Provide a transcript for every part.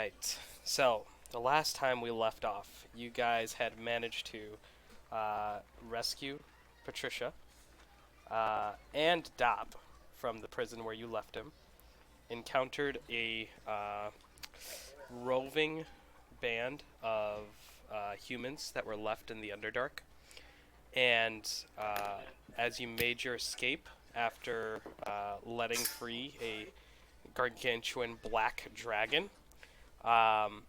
Alright, so the last time we left off, you guys had managed to rescue Patricia and Dob from the prison where you left him, encountered a roving band of humans that were left in the Underdark, and as you made your escape after letting free a gargantuan black dragon, um,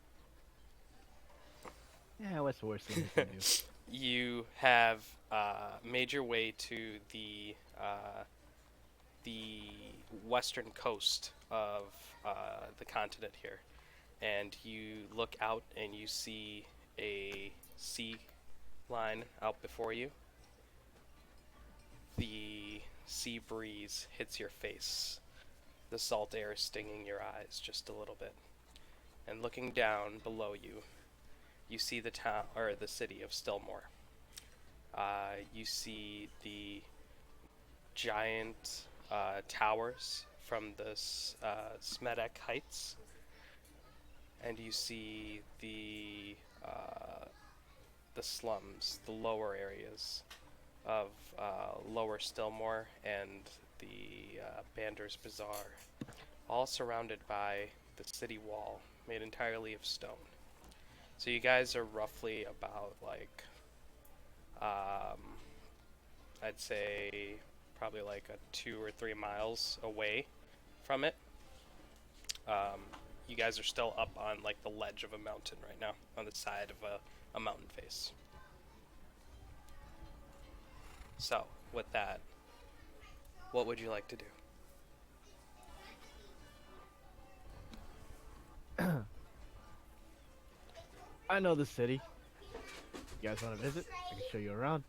Yeah, what's the worst thing you can do? you have made your way to the western coast of the continent here, and you look out and you see a sea line out before you. The sea breeze hits your face, the salt air stinging your eyes just a little bit. And looking down below you, you see the town or the city of Stillmore. You see the giant towers from the Smedek Heights, and you see the slums, the lower areas of Lower Stillmore and the Bander's Bazaar, all surrounded by the city wall made entirely of stone. So you guys are roughly about like um, I'd say probably like a 2 or 3 miles away from it. Um, you guys are still up on like the ledge of a mountain right now, on the side of a mountain face. So, with that, what would you like to do? I know the city. You guys want to visit? I can show you around.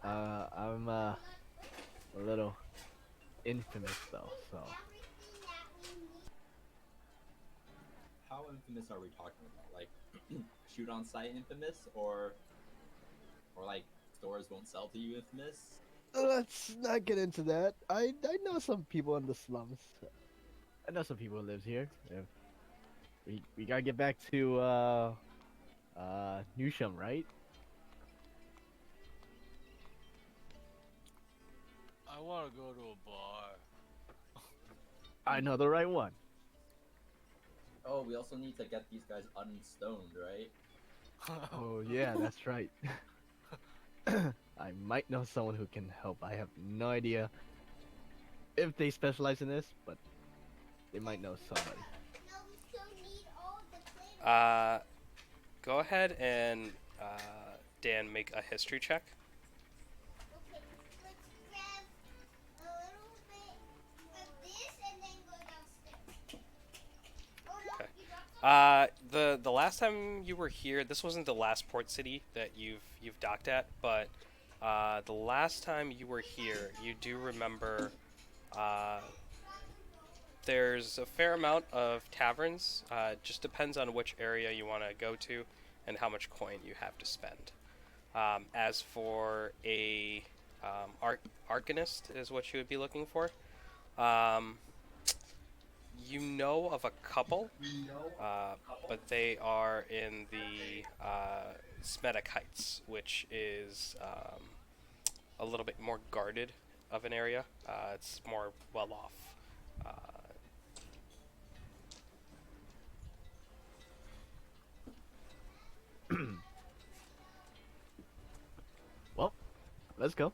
I'm a little infamous though, so How infamous are we talking about? Like, shoot on sight infamous, or like stores won't sell to you infamous? let's not get into that. I know some people in the slums. I know some people who lives here. If we gotta get back to Newsham, right? I want to go to a bar. I know the right one. Oh, we also need to get these guys unstoned, right? Oh yeah, that's right. I might know someone who can help. I have no idea if they specialize in this, but they might know somebody. Uh, Go ahead and Dan, make a history check. Okay. The last time you were here, this wasn't the last port city that you've docked at, but the last time you were here, you do remember uh, there's a fair amount of taverns. It just depends on which area you want to go to and how much coin you have to spend. As for a arcanist is what you would be looking for. Um, you know of a couple, but they are in the Smedek Heights, which is a little bit more guarded of an area. It's more well off. Uh, Well, let's go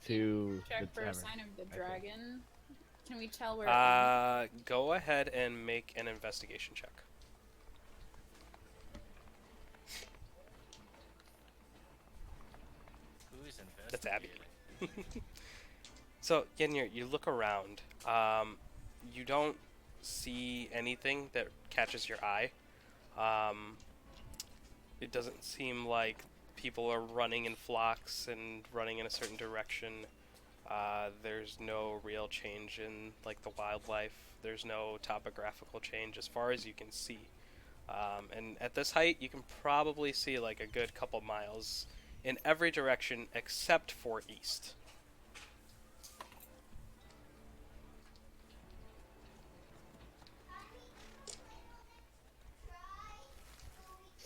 to the Check for a tavern. sign of the I think. dragon. Can we tell where it went? Go ahead and make an investigation check. Who's That's Abby. investigating? So, again, you look around. You don't see anything that catches your eye. Um, it doesn't seem like people are running in flocks and running in a certain direction. There's no real change in like the wildlife. There's no topographical change as far as you can see. And at this height, you can probably see like a good couple miles in every direction except for east.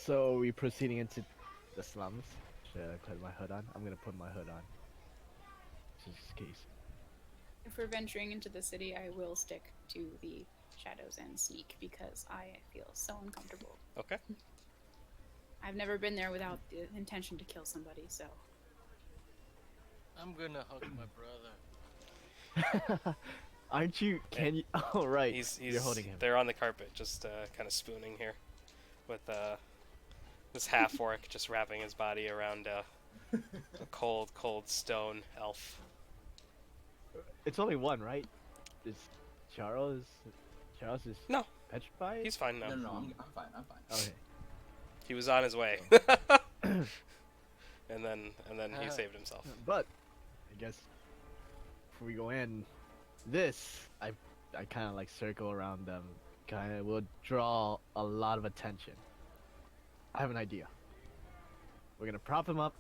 So we proceeding into the slums. Should I put my hood on? I'm gonna put my hood on. Just in case. If we're venturing into the city, I will stick to the shadows and sneak because I feel so uncomfortable. Okay. I've never been there without the intention to kill somebody, so. I'm gonna hug my brother. Aren't you? Can you? Oh right. He's You're holding him. They're on the carpet, just kind of spooning here, with this half orc just wrapping his body around a cold stone elf. It's only one, right? Is Charles? Charles is No. petrified. He's fine now. No, I'm fine. I'm fine. Okay. He was on his way. and then he saved himself. But I guess before we go in, I kind of like circle around them. Kind of will draw a lot of attention. I have an idea. We're gonna prop him up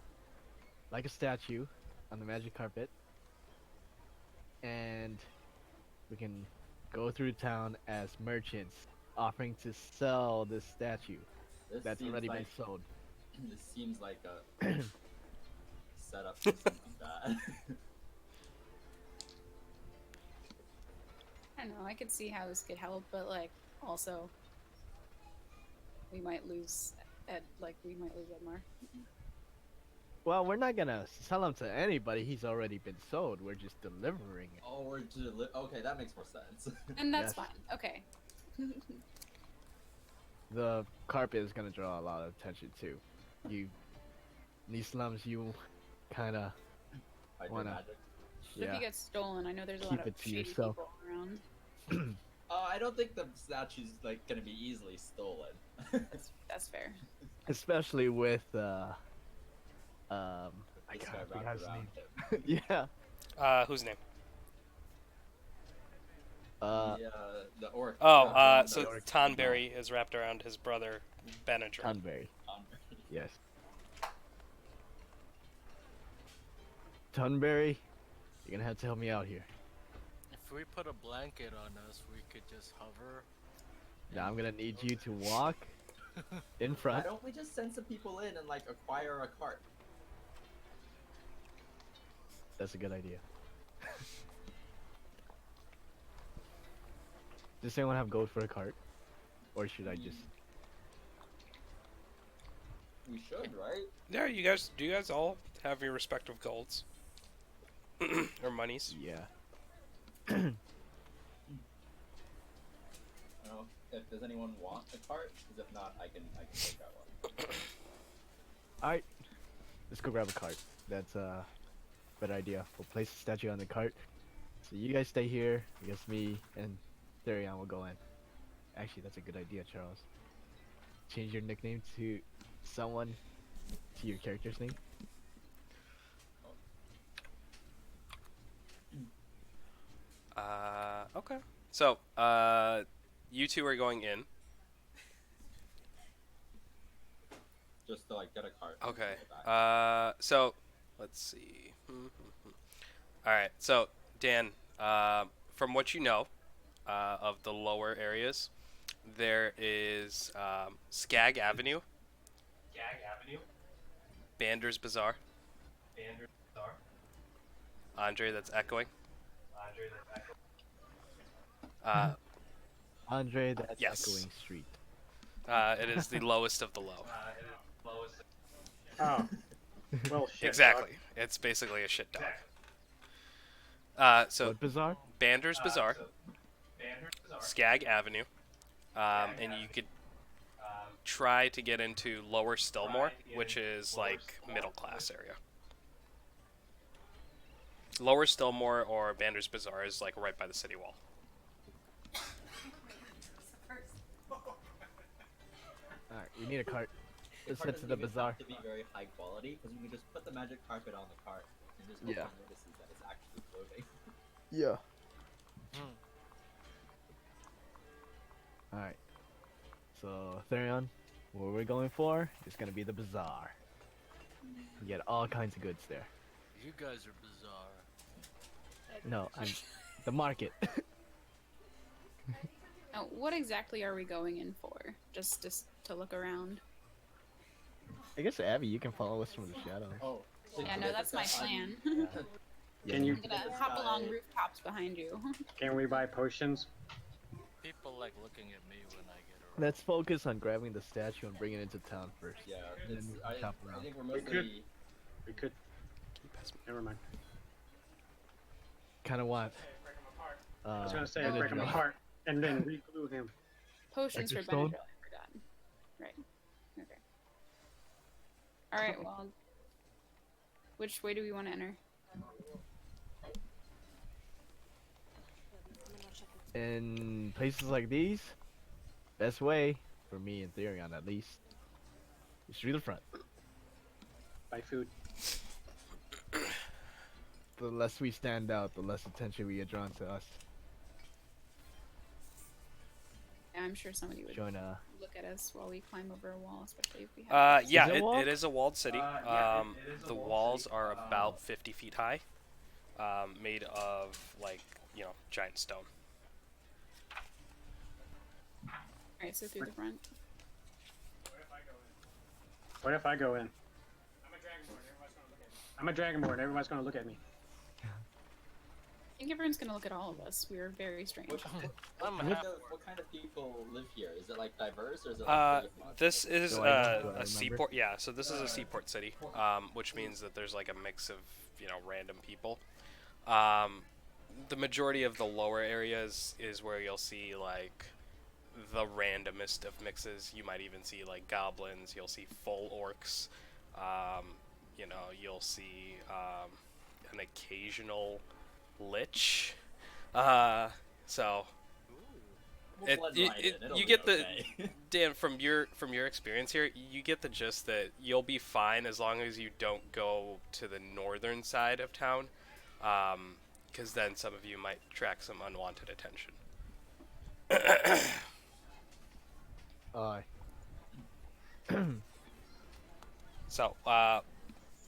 like a statue on the magic carpet, and we can go through town as merchants offering to sell this statue This that's seems already like, been sold. This seems like a setup for something bad. I don't know, I could see how this could help, but like, also, we might lose Edmar. Well, we're not gonna sell him to anybody. He's already been sold. We're just delivering it. Oh, okay, that makes more sense. And that's Yes. fine, okay. The carpet is gonna draw a lot of attention too. You, in these slums, you kind of I do Wanna- magic. If yeah. he gets stolen, I know there's a Keep lot of it to shady yourself. people around. I don't think the statue's like gonna be easily stolen. That's fair. Especially with I This can't guy forget wrapped his around name. him. Yeah. Whose name? The orc. So Tonberry is wrapped around his brother Benadryl. Tunberry. Yes. Tunberry, you're gonna have to help me out here. If we put a blanket on us, we could just hover. Now I'm gonna need you to walk in Why front. don't we just send some people in and like acquire a cart? That's a good idea. Does anyone have gold for a cart? Or should I just... We should, right? Yeah, do you guys all have your respective golds? or monies? Yeah. I don't know if does anyone want a cart? Because if not, I can take out one. Alright. Let's go grab a cart. That's a better idea. We'll place the statue on the cart. So you guys stay here. I guess me and Therion will go in. Actually, that's a good idea, Charles. Change your nickname to someone, to your character's name. Okay. So, you two are going in. Just to like get a cart. and Okay. take it back. So, let's see. Alright, so, Dan, from what you know of the lower areas, there is Skag Avenue. Bander's Bazaar. Andre, that's echoing. Andre, that's Yes. Echoing Street. It is the lowest of the low. Oh. Well, shit. Exactly. It's basically a shit dog. So What bazaar? Bander's Bazaar, Skag Avenue, and you could try to get into Lower Stillmore, which is like middle class area. Lower Stillmore or Bander's Bazaar is like right by the city wall. Alright, we need a cart. Let's Cart head to doesn't the even bazaar. have to be very high quality because we can just put the magic carpet on the cart and just hope Yeah. no one notices that it's actually floating. Yeah. Hmm. Alright. So, Therion, what we're going for is gonna be the bazaar. You get all kinds of goods there. You guys are bizarre. No, I'm the market. Now, what exactly are we going in for? Just to look around? I guess Abby, you can follow us from the shadows. Oh. Yeah, no, that's my plan. Yeah, Can you? I'm gonna hop along rooftops behind you. Can we buy potions? People like looking at me when I get around. Let's focus on grabbing the statue and bringing it into town first. Yeah, Then it's, we can shop I around. think we're We could- mostly. We could. Can you pass me? Never mind. Kind of want. I was gonna say Benadryl. break him apart and then re-glue him. Potions for Extra stone? Benadryl, I forgot. Right. Okay. Alright, well. Which way do we want to enter? In places like these, best way, for me in Therion at least, is through the front. Buy food. The less we stand out, the less attention we get drawn to us. Yeah, I'm sure somebody would Join look at us while we climb over a wall, especially if we have. Yeah, Is it walled? it is a walled city. The walls are about 50 feet high, made of like giant stone. Alright, so through the front. What if I go in? I'm a dragonborn. Everyone's gonna look at me. I think everyone's gonna look at all of us. We are very strange. I'm What half kind of people live here? Is it like diverse or is it like pretty homogeneous? This is Do I know? Do I a remember? seaport. Yeah, so this is a seaport city, which means that there's like a mix of random people. The majority of the lower areas is where you'll see like the randomest of mixes. You might even see like goblins. You'll see full orcs. You'll see an occasional lich. So We'll blend right in, it'll you be get the okay. Dan, from your experience here, you get the gist that you'll be fine as long as you don't go to the northern side of town, because then some of you might attract some unwanted attention. Aye. So,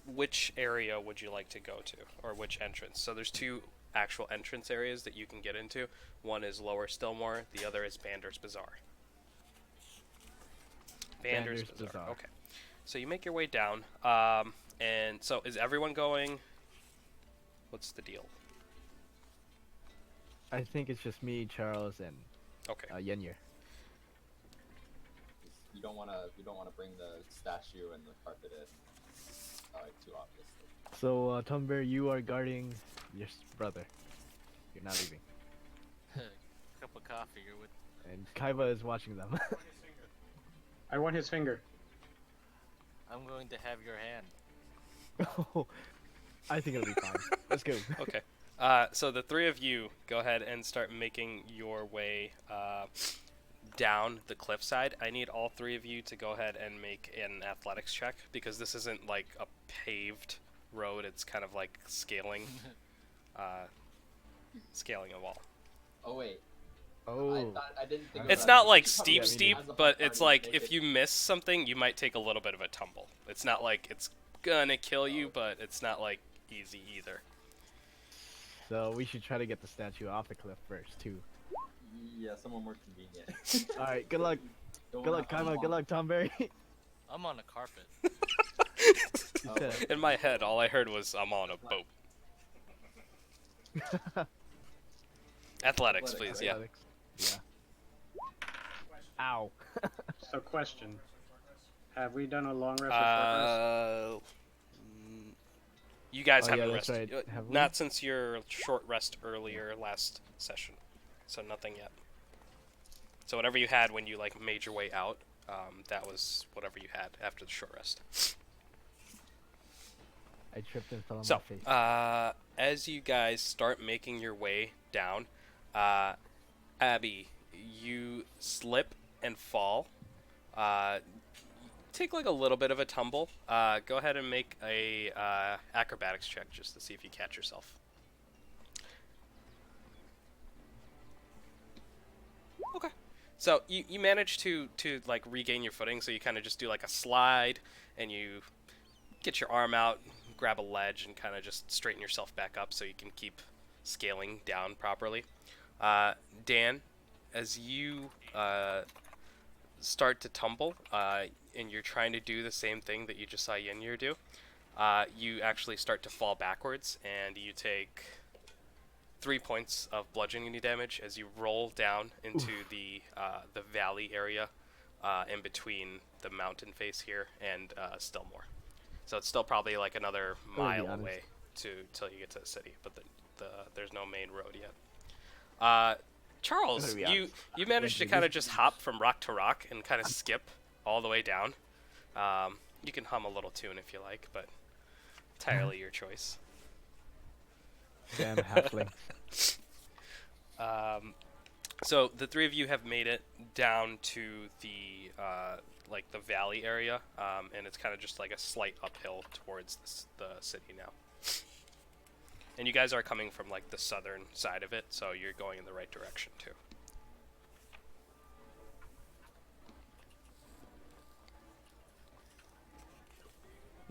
which area would you like to go to, or which entrance? So there's two actual entrance areas that you can get into. One is Lower Stillmore, the other is Bander's Bazaar. Bander's Bazaar. Okay. So you make your way down, and so is everyone going? What's the deal? I think it's just me, Charles, and Okay. Yenyer. You don't wanna bring the statue and the carpet in too obviously. So, Tumber, you are guarding your brother. You're not leaving. cup of coffee. You're with. And Kaiba is watching them. I want his finger. I'm going to have your hand. Oh, I think it'll be fine. Let's go. Okay. So the three of you go ahead and start making your way down the cliffside. I need all three of you to go ahead and make an athletics check, because this isn't like a paved road. It's kind of like scaling a wall. Oh wait. Oh. I didn't think. It's about not it. like You probably steep, as a but party it's like make if it- you miss something, you might take a little bit of a tumble. It's not like it's gonna kill you, but it's not like easy either. So we should try to get the statue off the cliff first, too. Yeah, somewhere more convenient. Alright, good luck. Don't Good luck, wanna Kaiba. Good luck, Tomberry. I'm on a carpet. Oh, In my head, all I heard was I'm on a boat. Athletics, please. Yeah. Athletics. Yeah. Ow. So, question: have we done a long rest of You guys Oh, haven't yeah, that's rested. right. Have we? Not since your short rest earlier last session. So nothing yet. So whatever you had when you like made your way out, that was whatever you had after the short rest. I tripped and fell on So, my face. as you guys start making your way down, Abby, you slip and fall. Take like a little bit of a tumble. Go ahead and make a acrobatics check just to see if you catch yourself. Okay. So you manage to like regain your footing. So you kind of just do like a slide, and you get your arm out, grab a ledge, and kind of just straighten yourself back up so you can keep scaling down properly. Dan, as you start to tumble, and you're trying to do the same thing that you just saw Yenir do, you actually start to fall backwards, and you take 3 points of bludgeoning damage as you roll down into the valley area in between the mountain face here and Stillmore. So it's still probably like another I'm gonna be mile honest. away till you get to the city, but there's no main road yet. Charles, I'm gonna be you honest. you managed to Andrew, kind of this- just hop from rock to rock and kind of skip all the way down. You can hum a little tune if you like, but entirely your choice. Damn halfling. So the three of you have made it down to the like the valley area, and it's kind of just like a slight uphill towards the city now. And you guys are coming from like the southern side of it, so you're going in the right direction too.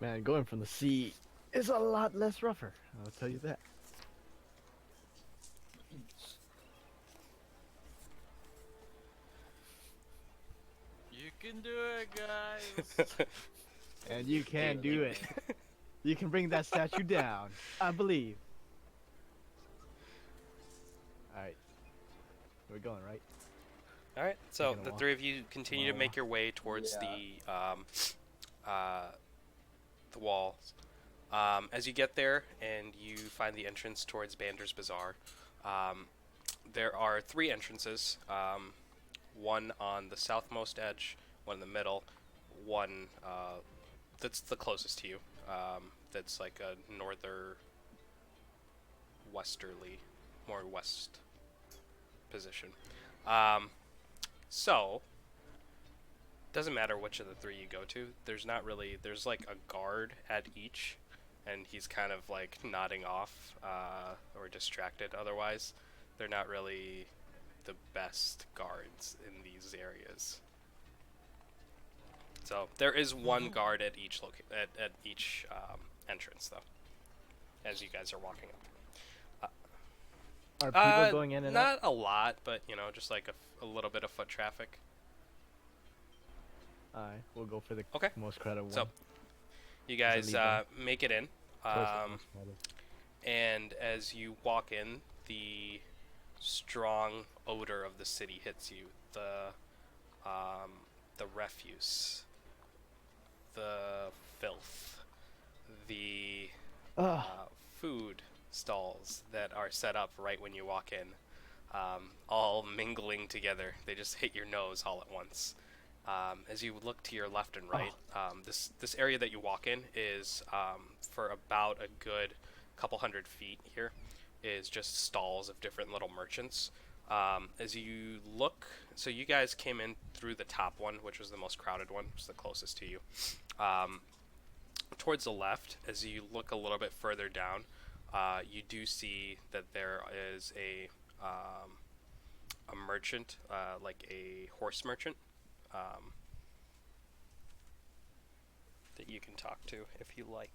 Man, going from the sea is a lot less rougher. I'll tell you that. You can do it, guys. And you can do it. You can bring that statue down. I believe. Alright. We're going, right? All right, so Taking a the walk. three of you continue to Wow. make your way towards the walls. As you get there and you find the entrance towards Bander's Bazaar, there are 3 entrances. One on the southmost edge, one in the middle, one that's the closest to you. That's like a westerly, more west position. So, doesn't matter which of the 3 you go to. There's like a guard at each, and he's kind of like nodding off or distracted. Otherwise, they're not really the best guards in these areas. So there is one guard at each at each entrance, though. As you guys are walking up. Are people going in and not out? a lot, but just like a little bit of foot traffic. Alright, we'll go for the Okay. most crowded one. So, you guys lead them. make it in, Close to the most crowded. and as you walk in, the strong odor of the city hits you. The refuse, the filth, the Ugh. food stalls that are set up right when you walk in, all mingling together. They just hit your nose all at once. As you look to your left and right, this area that you walk in is for about a good couple hundred feet here is just stalls of different little merchants. As you look, so you guys came in through the top one, which was the most crowded one, which is the closest to you. Towards the left, as you look a little bit further down, you do see that there is a merchant, like a horse merchant, that you can talk to if you like.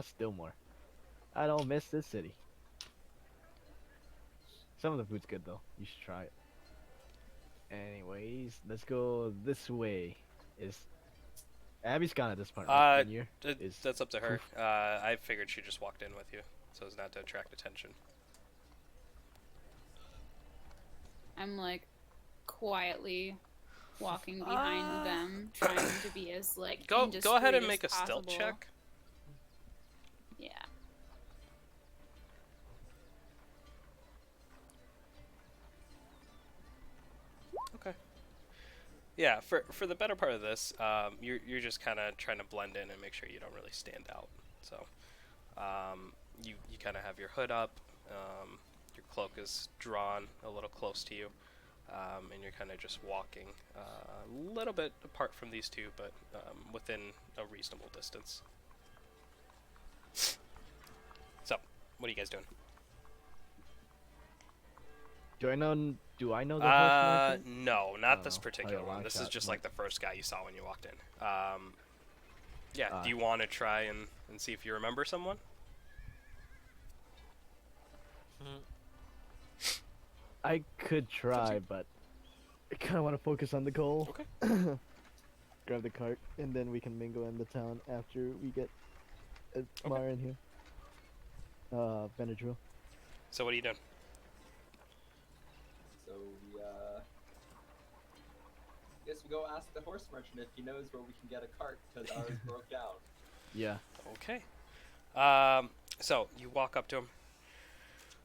Stillmore. I don't miss this city. Some of the food's good though. You should try it. Anyways, let's go this way. Is Abby's gone at this point, right? When is That's up to her. poof. I figured she just walked in with you, so as not to attract attention. I'm like quietly walking behind them, trying to be as like Go ahead and indiscreet make a as stealth possible. check. Yeah. Okay. Yeah, for the better part of this, you're just kind of trying to blend in and make sure you don't really stand out. So, you kind of have your hood up, your cloak is drawn a little close to you, and you're kind of just walking a little bit apart from these two, but within a reasonable distance. So, what are you guys doing? Do I know the horse merchant? No, not this Oh, particular oh, one. long This is shot, just no. like the first guy you saw when you walked in. Yeah, do you Ah. want to try and see if you remember someone? I could try, but I kind of want to focus on the goal. Okay. Grab the cart, and then we can mingle in the town after we get Mara in here. Benadryl. So what are you doing? So we guess we go ask the horse merchant if he knows where we can get a cart because ours broke down. Yeah. Okay. So you walk up to him.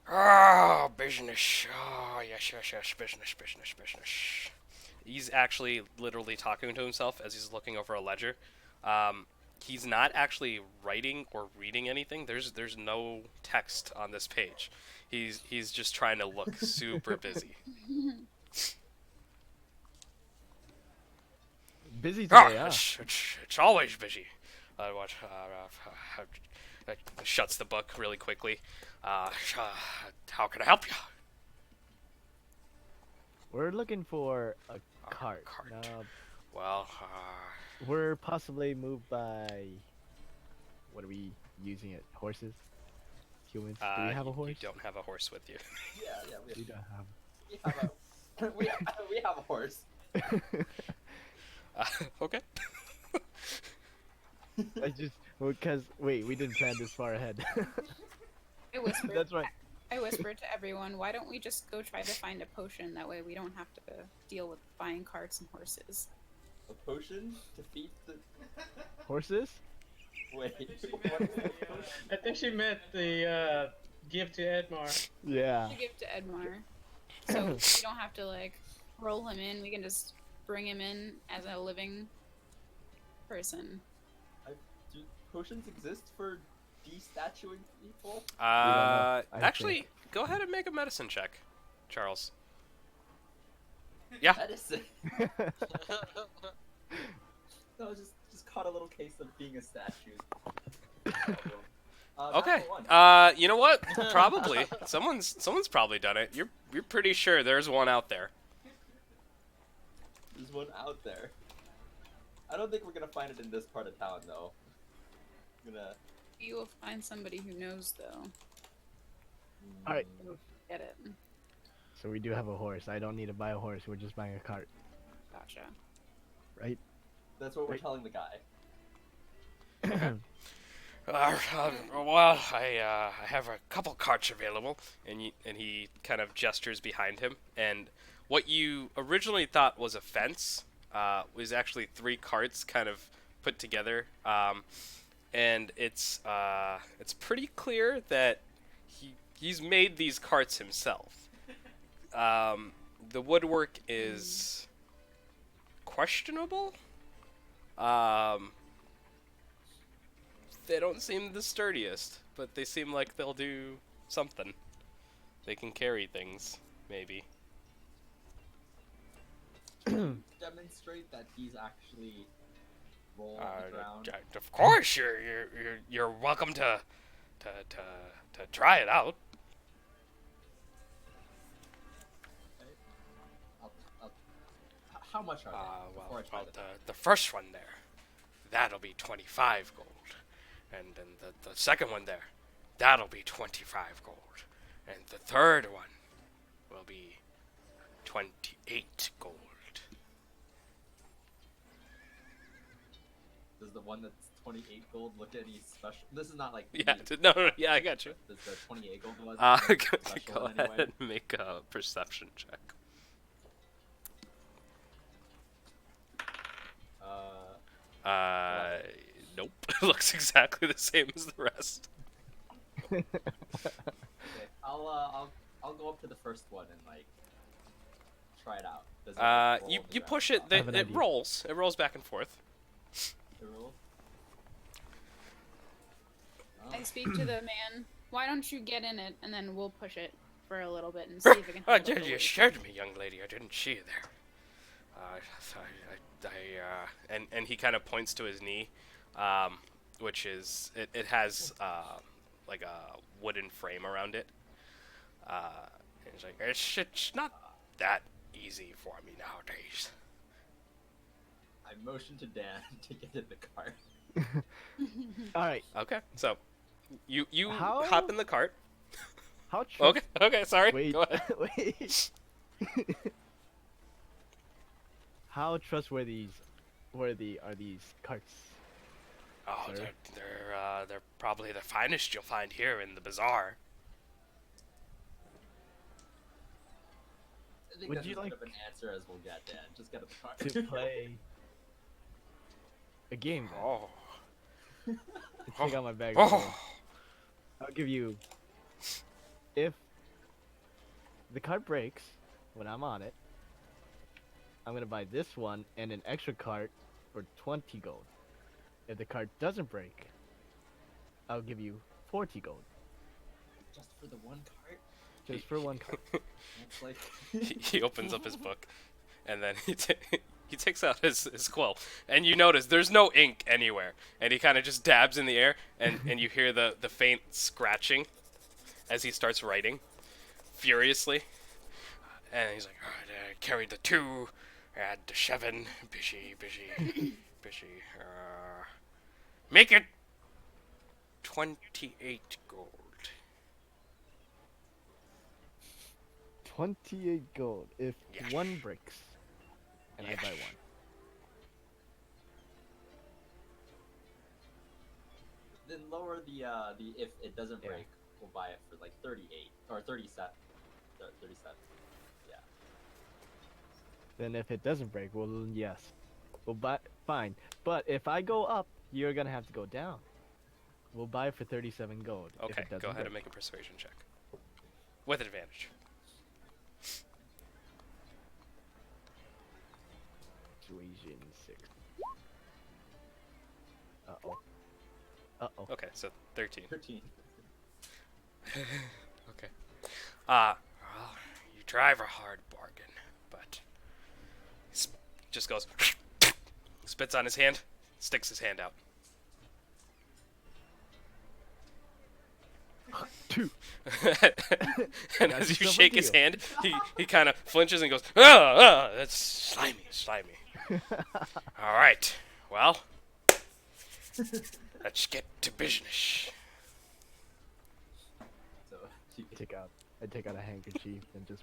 Oh, business. Oh, yes, business. He's actually literally talking to himself as he's looking over a ledger. He's not actually writing or reading anything. There's no text on this page. He's just trying to look super busy. Busy Ah, today, huh? it's always busy. Shuts the book really quickly. How can I help you? We're looking for a cart. cart. Now, Well, we're possibly moved by. What are we using it? Horses? Humans? Do we have a horse? You don't have a horse with you. Yeah, We don't have. we have a horse. Okay. I just because wait, we didn't plan this far ahead. I whispered. That's right. I whispered to everyone, why don't we just go try to find a potion? That way we don't have to deal with buying carts and horses. A potion to feed the. Horses? Wait. What is the potion? I think she meant the gift to Edmar. Yeah. To give to Edmar. So we don't have to like roll him in, we can just bring him in as a living person. Do potions exist for destatuing people? I Actually, go ahead and make a medicine check, Charles. Yeah. Medicine. No, just caught a little case of being a statue. Okay. natural one. You know what? Probably someone's probably done it. You're pretty sure there's one out there. There's one out there. I don't think we're gonna find it in this part of town, though. Gonna. You will find somebody who knows, though. All right. Get it. So we do have a horse. I don't need to buy a horse. We're just buying a cart, Gotcha. right? That's what we're Right. telling the guy. Well, I have a couple carts available, and he kind of gestures behind him, and what you originally thought was a fence was actually 3 carts kind of put together, and it's pretty clear that he's made these carts himself. The woodwork is questionable. They don't seem the sturdiest, but they seem like they'll do something. They can carry things, maybe. Demonstrate that he's actually rolled on the ground. Of course, you're welcome to try it out. How much are they? Before I try them? The first one there, that'll be 25 gold, and then the second one there, that'll be 25 gold, and the third one will be 28 gold. Does the one that's 28 gold look any special? This is not like. Yeah, me, no, yeah, I got you. Does the 28 gold one? Go ahead and make a perception check. Nope. It looks exactly the same as the rest. Okay, I'll go up to the first one and like try it out. Does it, like, roll You on the you ground? push it. I have an It idea. rolls. It rolls back and forth. It rolls? Oh. I speak to the man. Why don't you get in it, and then we'll push it for a little bit and see if it can. Oh, handle yeah, the you weight. scared me, young lady. I didn't see you there. And he kind of points to his knee, which is it has like a wooden frame around it. And he's like, it's not that easy for me nowadays. I motioned to Dan to get in the cart. All right. Okay, so you How- hop in the cart. How true? Okay, sorry. Wait. Go ahead. Wait. how trustworthy are these carts? Oh, Sir? they're probably the finest you'll find here in the bazaar. I think Would that's you as good like of an answer as we'll get, Dan. Just get in the car. to play a game then? Oh. Take out my bag. Oh. I'll give you. If the cart breaks when I'm on it, I'm gonna buy this one and an extra cart for 20 gold. If the cart doesn't break, I'll give you 40 gold. Just for the one cart? Just for one cart. That's like. He opens up his book, and then he takes out his quill, and you notice there's no ink anywhere, and he kind of just dabs in the air, and you hear the faint scratching as he starts writing furiously, and he's like, "I carried the 2, add the 7, bushy, make it 28 gold." 28 gold if Yes. one breaks, and I Yes. buy one. Then lower the if it doesn't Yeah. break, we'll buy it for like 38 or 37. 37. Yeah. Then if it doesn't break, well, yes. We'll buy. Fine. But if I go up, you're gonna have to go down. We'll buy it for 37 gold. if Okay, it doesn't go ahead break. and make a persuasion check with advantage. Persuasion 6. Uh-oh. Uh-oh. Okay, so 13. 13. Okay. Well, you drive a hard bargain, but just goes, spits on his hand, sticks his hand out. 2. And Got as you yourself a shake his deal. hand, he kind of flinches and goes, ah, that's slimy. All right, well, let's get to business. So you can I take out a handkerchief and just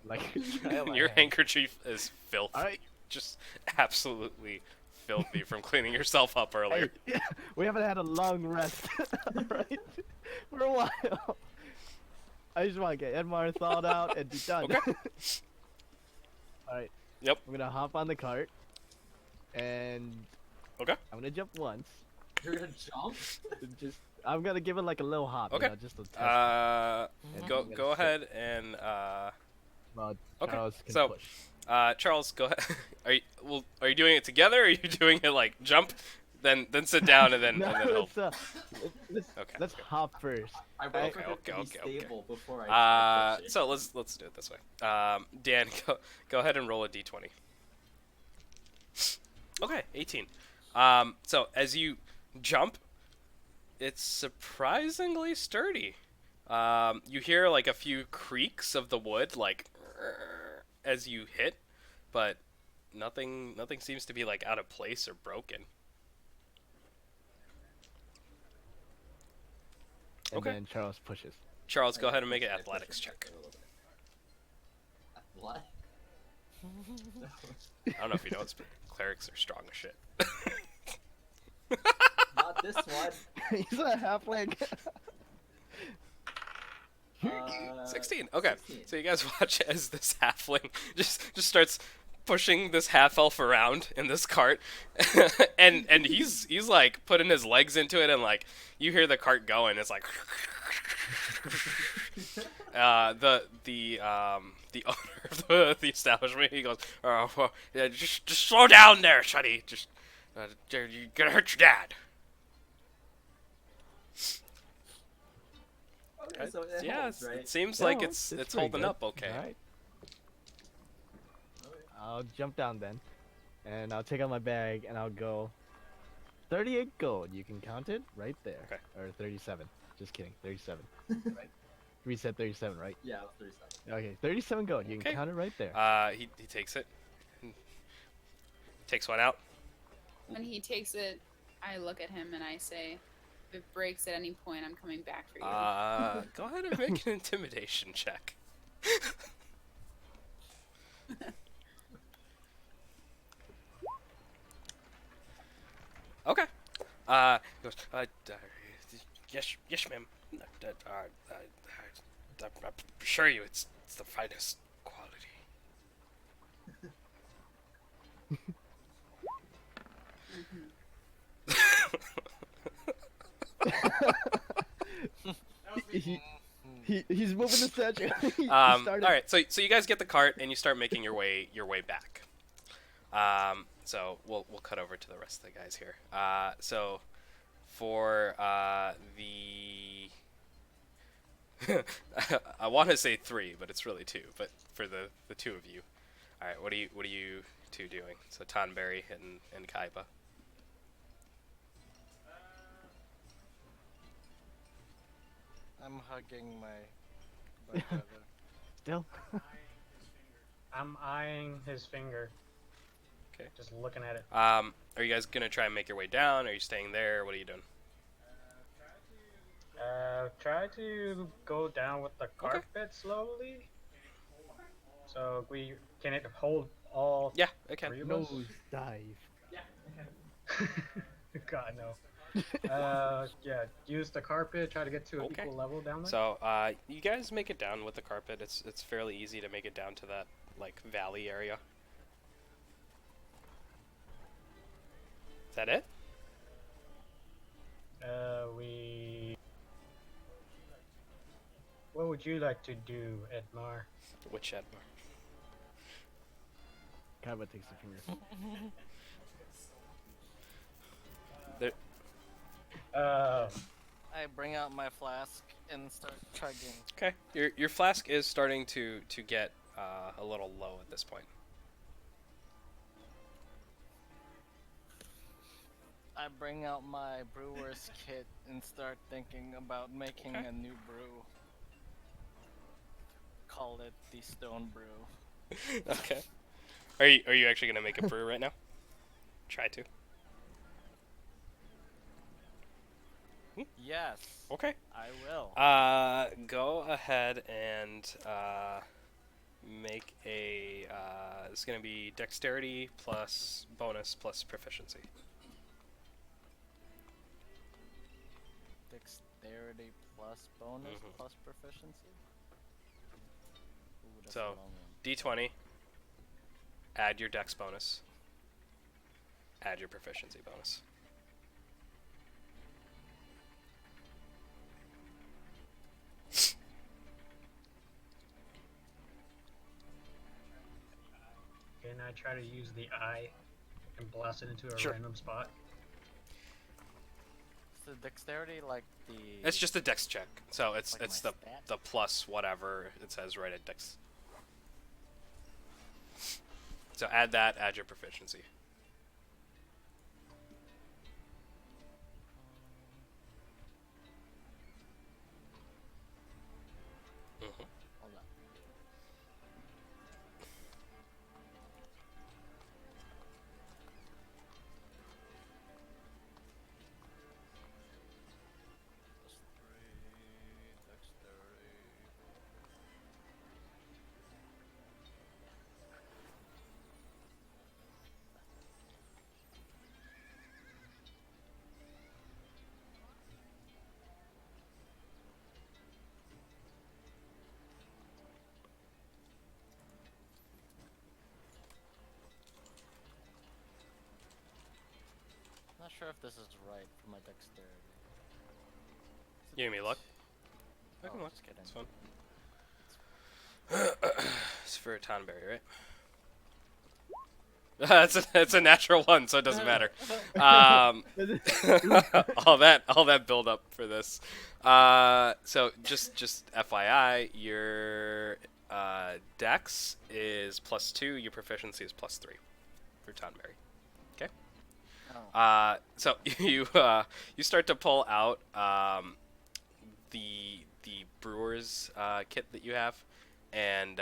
like dry my Your hand. handkerchief is filthy. Alright. Just absolutely filthy from cleaning yourself up earlier. Hey, we haven't had a long rest, right? For a while. I just want to get Edmar thawed out and be done. Okay. Alright. Yep. I'm gonna hop on the cart, and Okay. I'm gonna jump once. You're gonna jump? And I'm gonna give it like a little hop. Okay. You know, just to test. Go ahead and Well, okay, Charles can so- push. Charles, go ahead. Are you doing it together, or are you doing it like jump, then sit down and then No, help? Okay, let's okay. hop first. I Okay, wait for it to be okay. stable before I push it. So let's do it this way. Dan, go ahead and roll a d20. Okay, 18. So as you jump, it's surprisingly sturdy. You hear like a few creaks of the wood, like as you hit, but nothing seems to be like out of place or broken. And Okay. then Charles pushes. Charles, go ahead and make an athletics check. What? I don't know if you know this, but clerics are strong as shit. Not this one. He's a halfling. 16. Okay. 16. So you guys watch as this halfling just starts pushing this half elf around in this cart, and he's like putting his legs into it, and like you hear the cart going. It's like the owner of the establishment. He goes, "Oh, well, yeah, just slow down there, Shuddy. Just you're gonna hurt your dad." Okay, so it Yeah, holds, right? it seems Yeah, like well, it's pretty holding good. up okay. Alright. Okay. I'll jump down then, and I'll take out my bag and I'll go. 38 gold. You can count it right there. Okay. Or 37. Just kidding. 37. Right. We said 37, right? Yeah, it was 37. Okay. 37 gold. You can Okay. count it right there. He takes it. Takes one out. When he takes it, I look at him and I say, "If it breaks at any point, I'm coming back for you." Go ahead and make an intimidation check. Okay. He goes, yes, ma'am. I assure you, it's the finest quality. He's moving the statue. he All started. right, so you guys get the cart and you start making your way back. So we'll cut over to the rest of the guys here. So for the I want to say 3, but it's really 2. But for the 2 of you, all right. What are you 2 doing? So Tonberry and Kaiba. I'm hugging my brother. Still. I'm eyeing his finger. Okay. Just looking at it. Are you guys gonna try and make your way down? Are you staying there? What are you doing? Try to go down with the carpet slowly. So can it hold all Yeah, okay. 3 of us? Nose dive. God no. Yeah. Use the carpet. Try to get to an Okay. equal level down there. So you guys make it down with the carpet. It's fairly easy to make it down to that like valley area. Is that it? What would you like to do, Edmar? Which Edmar? Kaiba takes the finger. There. I bring out my flask and start chugging. Okay. Your flask is starting to get a little low at this point. I bring out my brewer's kit and start thinking about making Okay. a new brew. Call it the Stone Brew. Okay. Are you actually gonna make a brew right now? Try to. Yes, Okay. I will. Go ahead and make a. It's gonna be dexterity plus bonus plus proficiency. Dexterity plus bonus Mhm. plus proficiency. Ooh, that's So- a long one. D20. Add your dex bonus. Add your proficiency bonus. Can I try to use the eye and blast it into a Sure. random spot? So dexterity like the. It's just a dex check, so it's Like my the stat? the plus whatever it says right at dex. So add that, add your proficiency. Mhm. Hold on. Plus 3 dexterity. Not sure if this is right for my dexterity. You give me luck. I Oh, can look. just kidding. It's fun. It's for a Tonberry, right? It's a natural 1, so it doesn't matter. all that build up for this. So just FYI, your dex is +2, your proficiency is +3 for Tonberry. Okay. Oh. So you start to pull out the brewer's kit that you have, and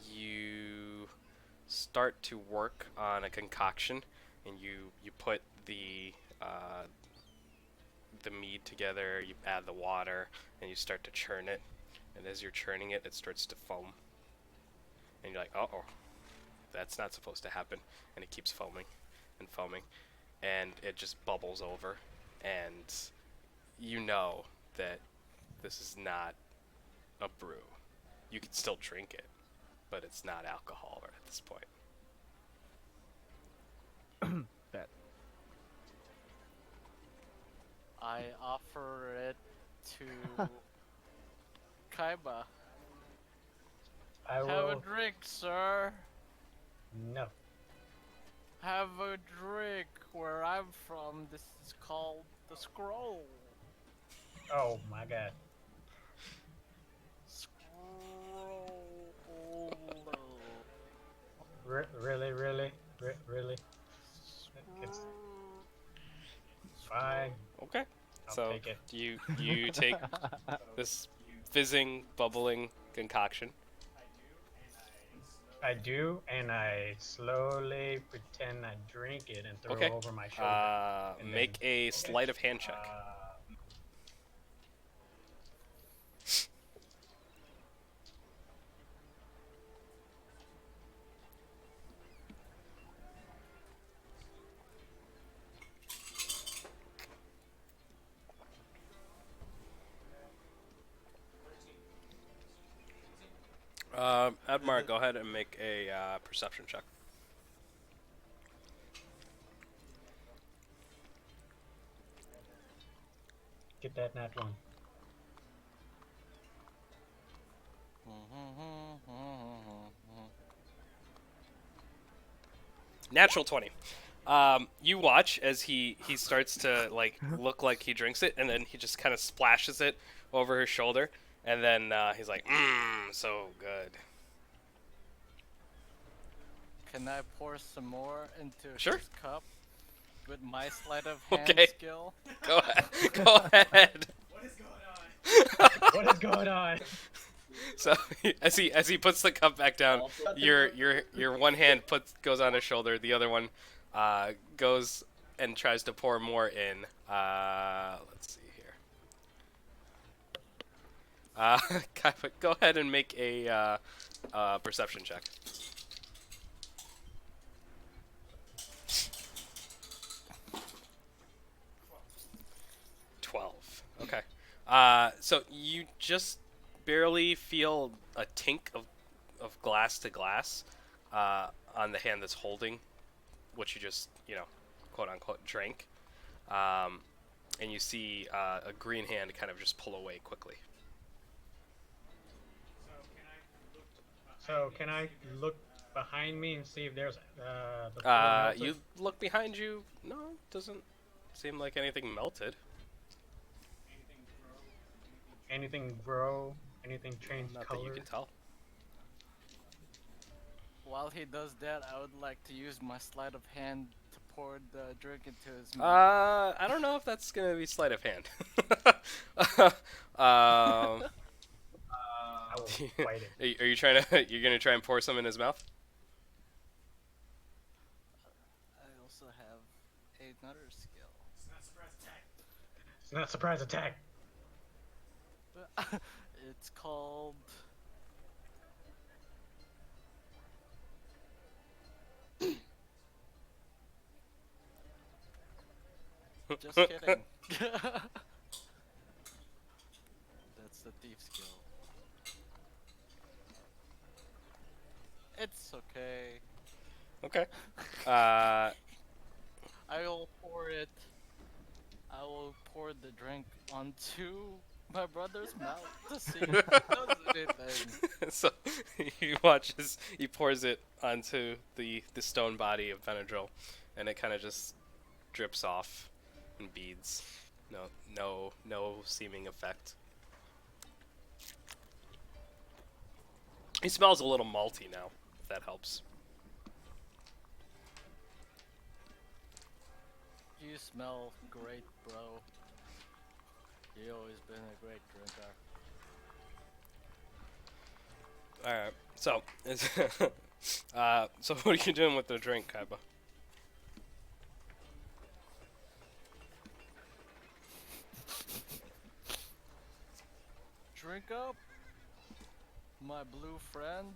you start to work on a concoction, and you put the mead together, you add the water, and you start to churn it, and as you're churning it, it starts to foam, and you're like, uh-oh, that's not supposed to happen, and it keeps foaming and foaming, and it just bubbles over, and you know that this is not a brew. You can still drink it, but it's not alcohol at this point. Bet. I offer it to Kaiba. I Have a will. drink, sir. No. Have a drink. Where I'm from, this is called the scroll. Oh my god. Scroll. Really, really, really. It's fine. Okay. I'll So take it. you take this fizzing, bubbling concoction. I do, and I slowly pretend I drink it and throw Okay. it over my shoulder. And Make a sleight of hand check. Admar, go ahead and make a perception check. Get that nat one. Natural 20. You watch as he starts to like look like he drinks it, and then he just kind of splashes it over his shoulder, and then he's like, "Mmm, so good." Can I pour some more into Sure. his cup with my sleight of hand Okay. skill? Go ahead. Go ahead. What is going on? What is going on? So as he puts the cup back down, your one hand goes on his shoulder, the other one goes and tries to pour more in. Let's see here. Go ahead and make a perception check. 12. Okay. So you just barely feel a tink of glass to glass on the hand that's holding what you just, quote unquote, drank. And you see a green hand kind of just pull away quickly. So can I look behind me and see if there's the floor melted? You look behind you. No, doesn't seem like anything melted. Anything grow? Anything change Not color? that you can tell. While he does that, I would like to use my sleight of hand to pour the drink into his mouth. I don't know if that's gonna be sleight of hand. I will fight it. Are you trying to? You're gonna try and pour some in his mouth? I also have another skill. It's not a surprise attack. It's not a surprise attack. It's called... Just kidding. That's the thief skill. It's okay. Okay. I will pour it. I will pour the drink onto my brother's mouth to see if it does anything. So he watches. He pours it onto the stone body of Benadryl, and it kind of just drips off in beads. No seeming effect. He smells a little malty now, if that helps. You smell great, bro. You always been a great drinker. Alright, so, so what are you doing with the drink, Kaiba? Drink up, my blue friend.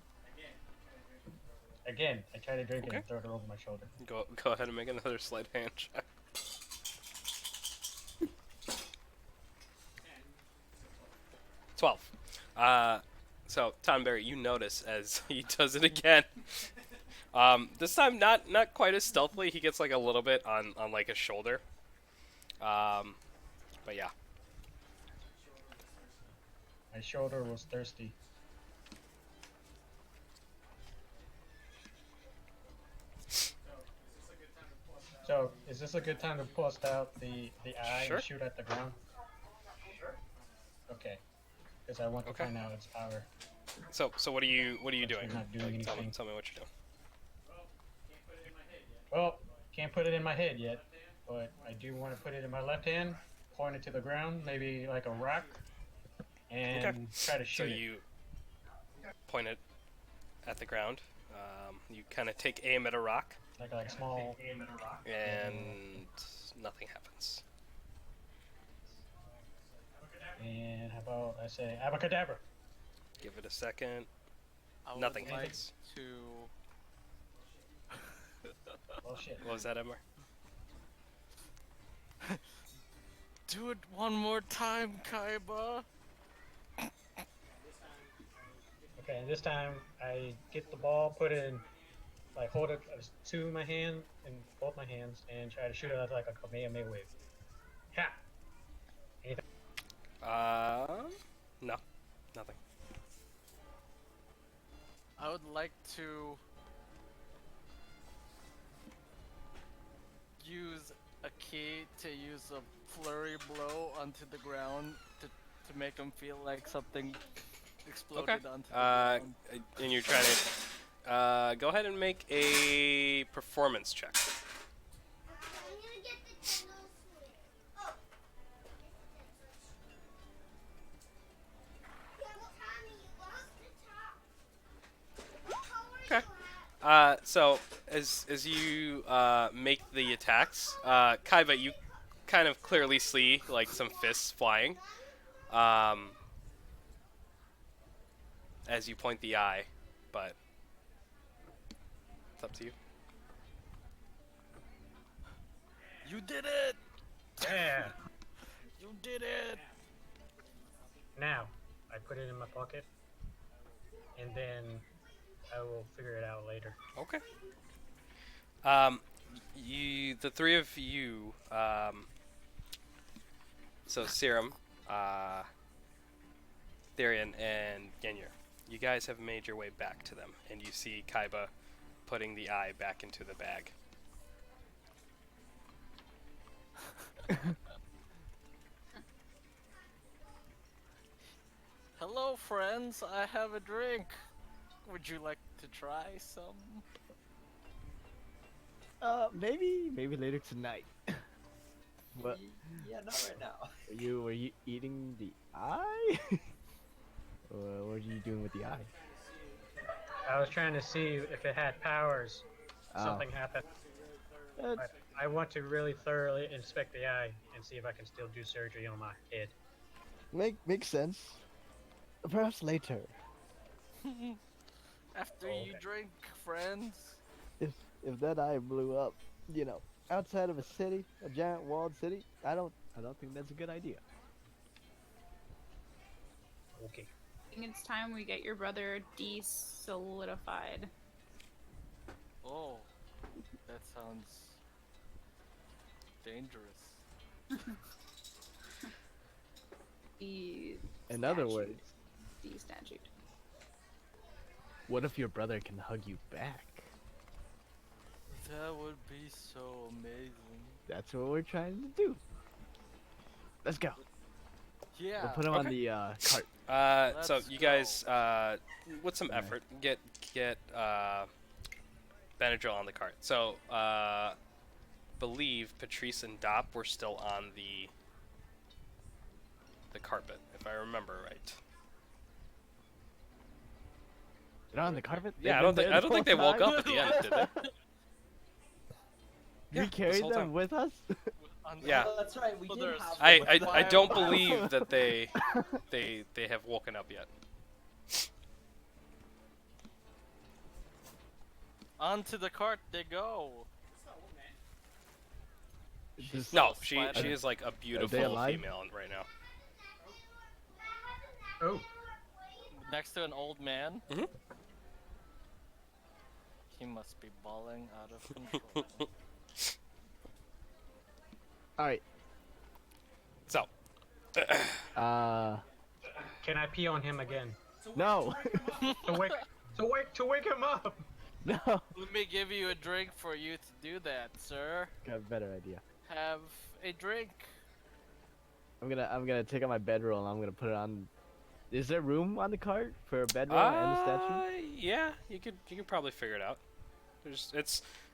Again, I try to drink Okay. it and throw it over my shoulder. Go ahead and make another sleight hand check. 12. So Tonberry, you notice as he does it again. This time not quite as stealthily. He gets like a little bit on like his shoulder. But yeah. My shoulder was thirsty. So, is this a good time to bust out the eye Sure. and shoot at the ground? Okay. Because I want to Okay. find out its power. So what are you Since doing? we're not doing Like, anything. tell me what you're doing. Well, can't put it in my head yet, but I do want to put it in my left hand, point it to the ground, maybe like a rock, and try to So shoot it. you point it at the ground. You kind of take aim at a rock, Like small. and nothing happens. And how about I say abracadabra? Give it a second. I would Nothing like happens. to. Oh shit. What was that, Emma? Do it one more time, Kaiba. Okay, and this time I get the ball, put it in, like hold it to my hand in both my hands, and try to shoot it like a Kamehameha wave. Ha! No, nothing. I would like to use a key to use a flurry blow onto the ground to make him feel like something exploded onto the ground. And you're trying to go ahead and make a performance check. Okay. So as you make the attacks, Kaiba, you kind of clearly see like some fists flying. As you point the eye, but it's up to you. You did it! Yeah! You did it! Now, I put it in my pocket, and then I will figure it out later. Okay. The three of you, so Serum, Therian, and Genyer, you guys have made your way back to them, and you see Kaiba putting the eye back into the bag. Hello, friends. I have a drink. Would you like to try some? Maybe later tonight. What? Yeah, not right now. Were you eating the eye? Or what are you doing with the eye? I was trying to see if it had powers. Oh. Something happened. That's- But I want to really thoroughly inspect the eye and see if I can still do surgery on my head. Makes sense. Perhaps later. After Okay. you drink, friends. If that eye blew up, outside of a city, a giant walled city, I don't think that's a good idea. Okay. I think it's time we get your brother de-solidified. Oh, that sounds dangerous. In other words, De-statute. what if your brother can hug you back? That would be so amazing. That's what we're trying to do. Let's go. Yeah. We'll put him on Okay. the cart. So Let's you guys, go. with some Alright. effort, get Benadryl on the cart. So, believe Patrice and Dop were still on the carpet, if I remember right. They're on the carpet. Yeah, I They've don't been think there I don't the think they whole woke up time? at the end, did they? We this carried whole them time. with us. On the- Yeah. Oh, that's right. We Well, did there's- have. I don't Fire. believe that they have woken up yet. Onto the cart they go. Just- No, so she flattered. is like a beautiful alive? female right now. Oh, next to an old man. Mhm. He must be balling out of control. All right. So, Uh, can I pee on him again? no, To wake him up. no. Let me give you a drink for you to do that, sir. Got a better idea. Have a drink. I'm gonna take out my bedroll and I'm gonna put it on. Is there room on the cart for a bedroll and a statue? yeah, you could probably figure it out. There's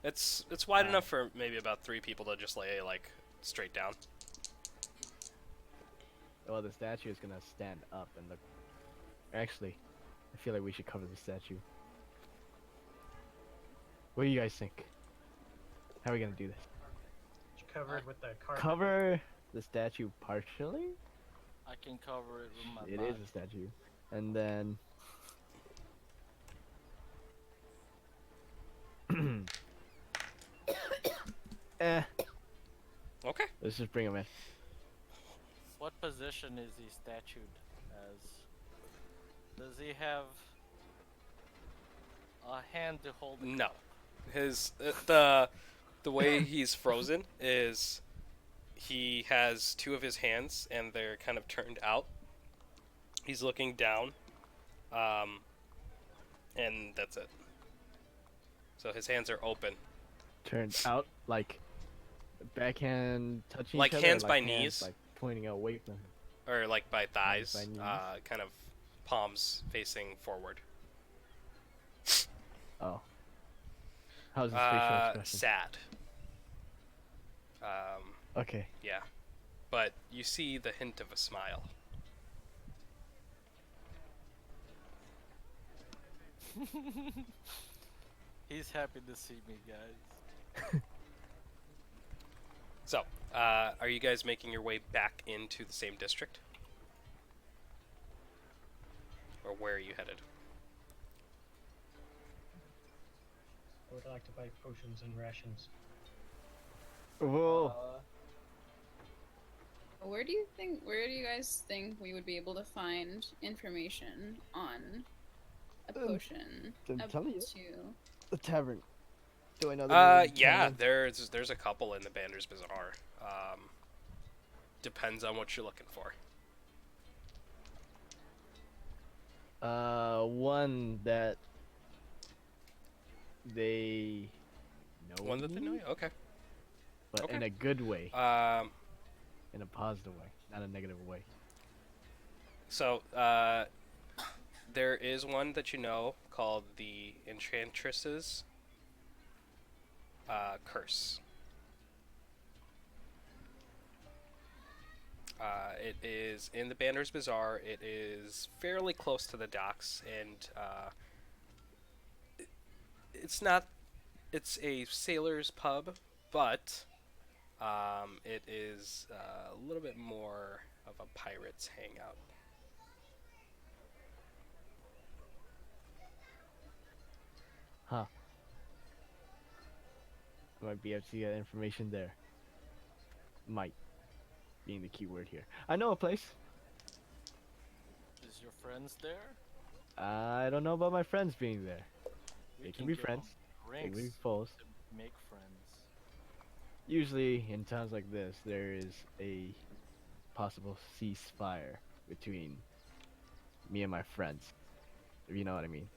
it's wide enough for maybe about 3 people to just lay like straight down. Well, the statue is gonna stand up and look. Actually, I feel like we should cover the statue. What do you guys think? How are we gonna do this? Covered with the carpet. Cover the statue partially? I can cover it with my It body. is a statue. And then... Okay. Let's just bring him in. What position is he statued as? Does he have a hand to hold the No. cup? His the way he's frozen is he has 2 of his hands and they're kind of turned out. He's looking down. And that's it. So his hands are open. Turned out like backhand touching Like each other, or hands by hands, knees? like pointing away from him. Or like by thighs, by knees. kind of palms facing forward. Oh. How's his facial expression? Sad. Okay. Yeah. But you see the hint of a smile. He's happy to see me, guys. So, are you guys making your way back into the same district? Or where are you headed? I would like to buy potions and rations. Whoa. Where do you guys think we would be able to find information on a potion I'm up telling you. to The tavern. Do I know the name of the Yeah, tavern? there's a couple in the Bander's Bazaar. Depends on what you're looking for. One that they know. One that they know me, you? Okay. but okay. in a good way, Um, in a positive way, not a negative way. so, there is one that you know called the Enchantress's Curse. It is in the Banner's Bazaar. It is fairly close to the docks, and it's not. It's a sailor's pub, but it is a little bit more of a pirate's hangout. Huh. I might be able to get information there. Might being the key word here. I know a place. Is your friends there? I don't know about my friends being there. We They can be give friends. 'em They can be Drinks foes. to make friends. Usually in towns like this, there is a possible ceasefire between me and my friends. If you know what I mean.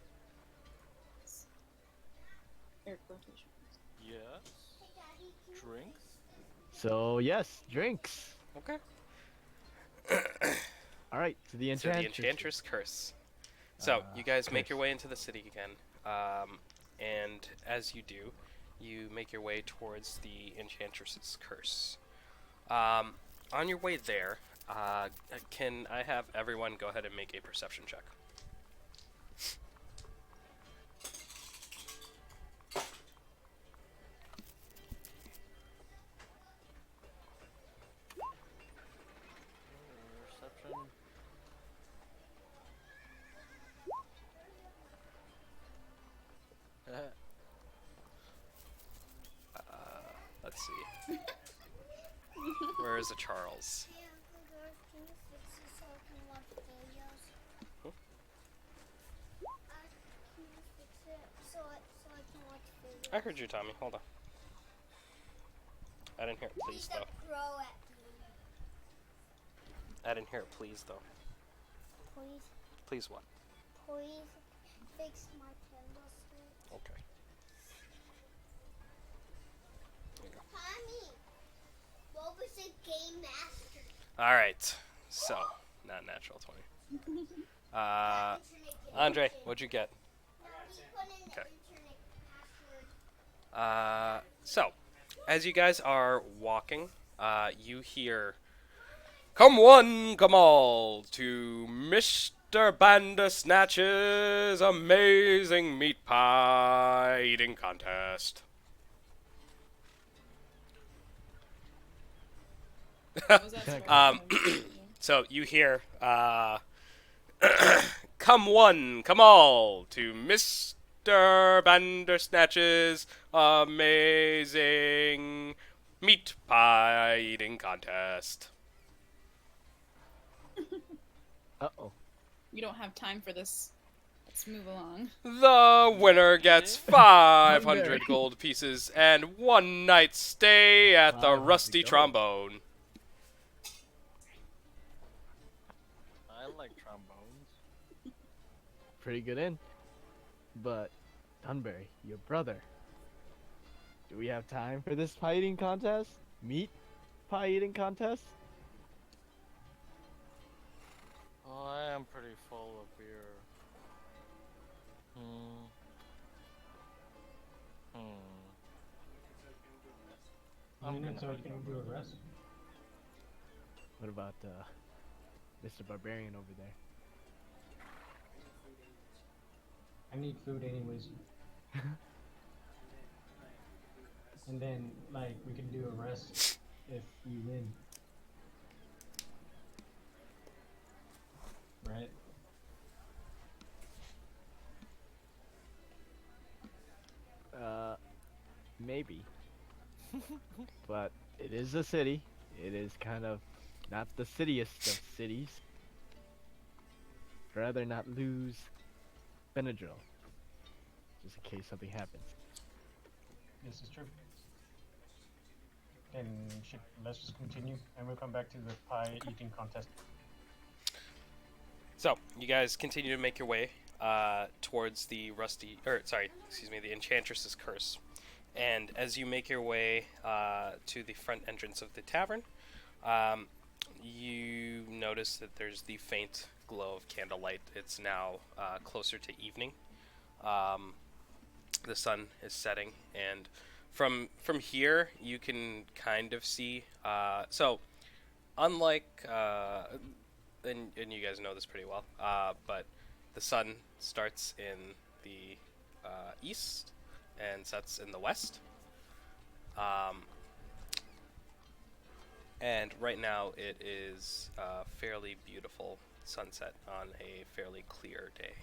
air quotations? Yes. Drinks. So yes, drinks. Okay. All right, to the So the enchantress. Enchantress Curse. So you guys make your way into the city again, and as you do, you make your way towards the Enchantress's Curse. On your way there, can I have everyone go ahead and make a perception check? Reception. Let's see. Where is the Charles? Hey, Uncle George, can you fix this so I can watch videos? I heard you, Tommy. Hold on. I didn't hear it, please, though. I didn't hear it, please, though. Please, Please what? please fix my candlestick. Okay. There you go. Tommy, what was the game master? Alright. So, not natural 20. Andre, what'd you get? No, he put in the Okay. internet password. So, as you guys are walking, you hear, "Come one, come all, to Mr. Bandersnatch's amazing meat pie eating contest." What was that story? Um, So you hear, "Come one, come all, to Mr. Bandersnatch's amazing meat pie eating contest." Uh-oh. We don't have time for this. Let's move along. The winner gets 500 gold pieces and 1 night stay at the 500 Rusty gold. Trombone. I like trombones. Pretty good in. But, Dunbury, your brother. Do we have time for this pie eating contest? Meat pie eating contest? Oh, I am pretty full of beer. I'm gonna So we can do a rest. What about Mr. Barbarian over there? I need food anyways. And then, like, we can do a rest if you win. Right? Maybe. But it is a city. It is kind of not the cityest of cities. I'd rather not lose Benadryl. Just in case something happens. This is true. Then let's just continue and we'll come back to the pie eating contest. So, you guys continue to make your way towards the the Enchantress's Curse. And as you make your way to the front entrance of the tavern, you notice that there's the faint glow of candlelight. It's now closer to evening. The sun is setting, and from here you can kind of see. So, unlike and you guys know this pretty well, but the sun starts in the east and sets in the west. And right now it is a fairly beautiful sunset on a fairly clear day.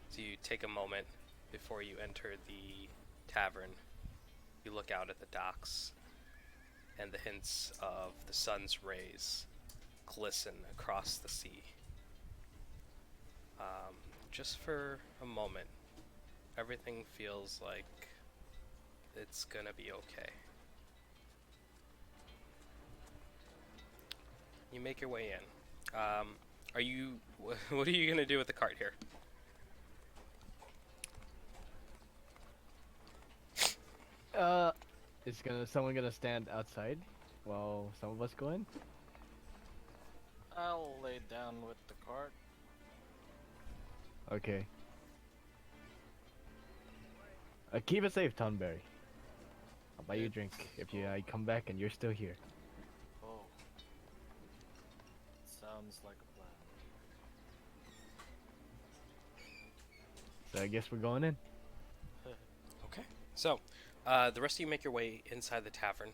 So you take a moment before you enter the tavern. You look out at the docks, and the hints of the sun's rays glisten across the sea. Just for a moment, everything feels like it's gonna be okay. You make your way in. Are you? What are you gonna do with the cart here? Is someone gonna stand outside while some of us go in? I'll lay down with the cart. Okay. Keep it safe, Tonberry. I'll buy you a drink if I come back and you're still here. Oh. Sounds like a plan. So I guess we're going in. Okay. So, the rest of you make your way inside the tavern.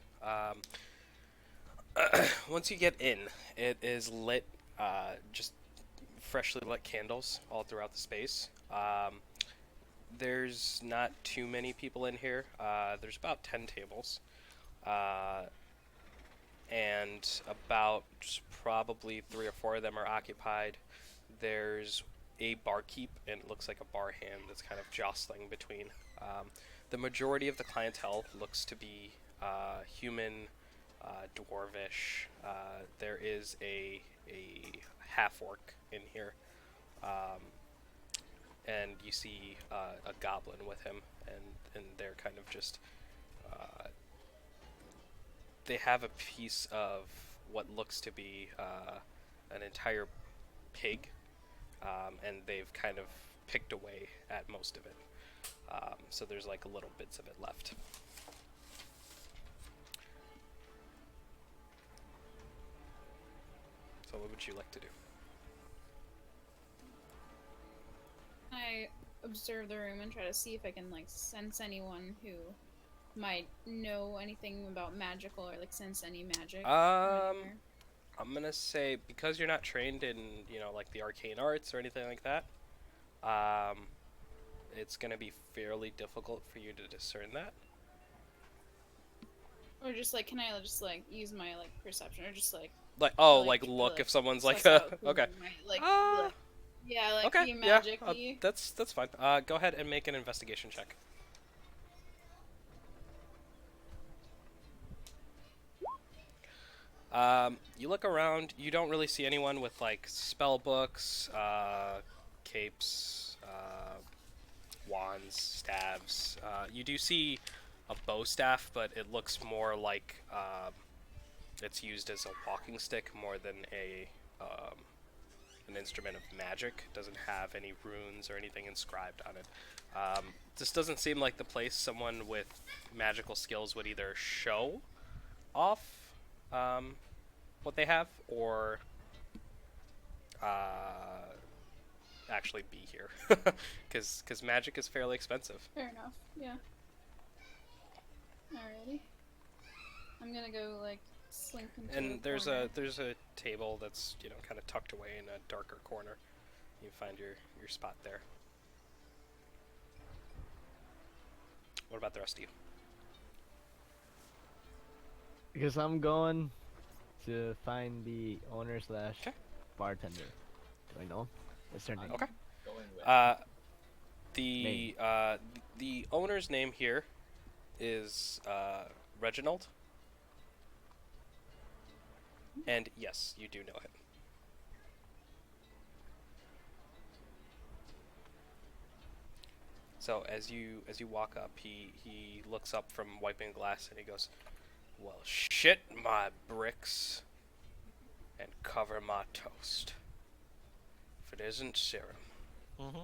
Once you get in, it is lit, just freshly lit candles all throughout the space. There's not too many people in here. There's about 10 tables. And about just probably 3 or 4 of them are occupied. There's a barkeep, and it looks like a bar hand that's kind of jostling between. The majority of the clientele looks to be human, dwarvish. There is a half orc in here, and you see a goblin with him, and they're kind of just. They have a piece of what looks to be an entire pig, and they've kind of picked away at most of it. So there's like little bits of it left. So what would you like to do? I observe the room and try to see if I can like sense anyone who might know anything about magical or like sense any magic. from anywhere. I'm gonna say because you're not trained in like the arcane arts or anything like that, it's gonna be fairly difficult for you to discern that. Or just like, can I just like use my like perception or just like Like like, look like, if someone's like suss out who okay. might, like, Ah. like, yeah, like Okay, be yeah, magic-y. that's fine. Go ahead and make an investigation check. You look around. You don't really see anyone with like spell books, capes, wands, staves. You do see a bow staff, but it looks more like it's used as a walking stick more than an instrument of magic. It doesn't have any runes or anything inscribed on it. This doesn't seem like the place someone with magical skills would either show off what they have or actually be here, because magic is fairly expensive. Fair enough. Yeah. Alrighty. I'm gonna go like slink into And a there's corner. a table that's kind of tucked away in a darker corner. You find your spot there. What about the rest of you? Because I'm going to find the owner slash Okay. bartender. Do I know him? What's their name? Okay. Going with The owner's name here is Reginald. And yes, you do know him. So as you walk up, he looks up from wiping glass and he goes, "Well, shit my bricks and cover my toast. If it isn't serum." Mm-hmm.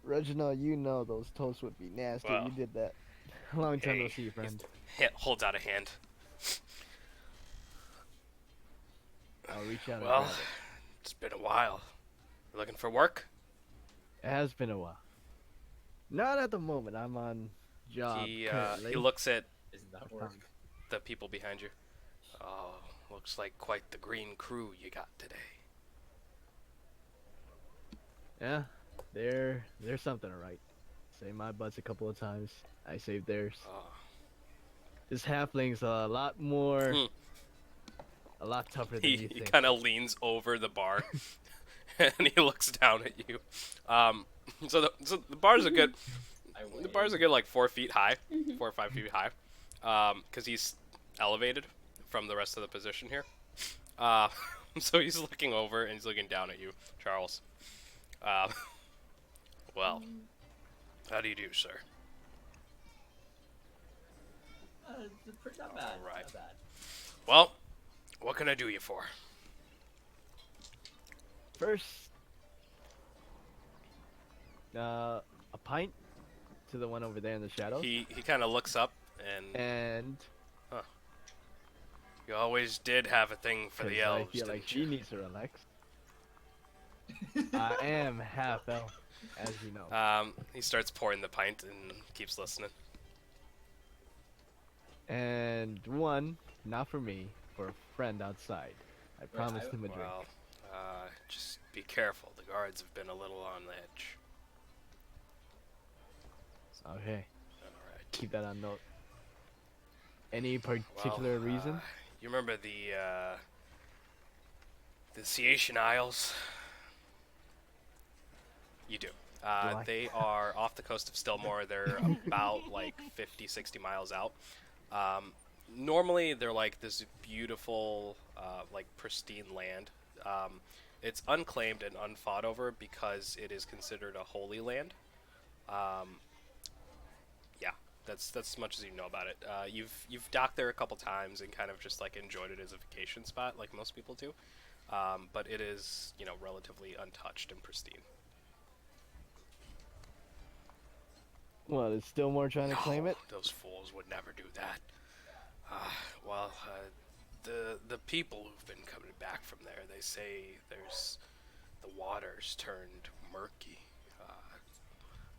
Reginald, you know those toasts would be nasty. Well, You did that. Long time no hey, see, friend. Holds out a hand. I'll reach out and Well, grab it. it's been a while. You looking for work? It has been a while. Not at the moment. I'm on job He currently. looks at isn't that I've work? found- the people behind you. Oh, looks like quite the green crew you got today. Yeah, there's something alright. Saved my butts a couple of times. I saved theirs. Oh. This halfling's a lot more, Hmm. a lot tougher than you He think. kind of leans over the bar and he looks down at you. So the bars are good. I The wave. bars are good, like 4 feet high, 4 or 5 feet high, because he's elevated from the rest of the position here. So he's looking over and he's looking down at you, Charles. Well, how do you do, sir? Not bad. Alright. Not bad. Well, what can I do you for? First, a pint to the one over there in the shadows, He kind of looks up and and you always did have a thing for 'cause the I elves, feel like didn't she you? needs to relax. I am half elf, as you know. He starts pouring the pint and keeps listening. And one, not for me, for a friend outside. I promised him a drink. Well, just be careful. The guards have been a little on edge. Okay, Alright. keep that on note. Any particular Well, reason? You remember the Seation Isles? You do. Do I? They are off the coast of Stillmore. They're about like 50, 60 miles out. Normally, they're like this beautiful, like pristine land. It's unclaimed and unfought over because it is considered a holy land. Um, yeah, that's as much as you know about it. You've docked there a couple times and kind of just like enjoyed it as a vacation spot, like most people do. But it is, relatively untouched and pristine. Well, is Stillmore trying to claim it? Those fools would never do that. Well, the people who've been coming back from there, they say the water's turned murky,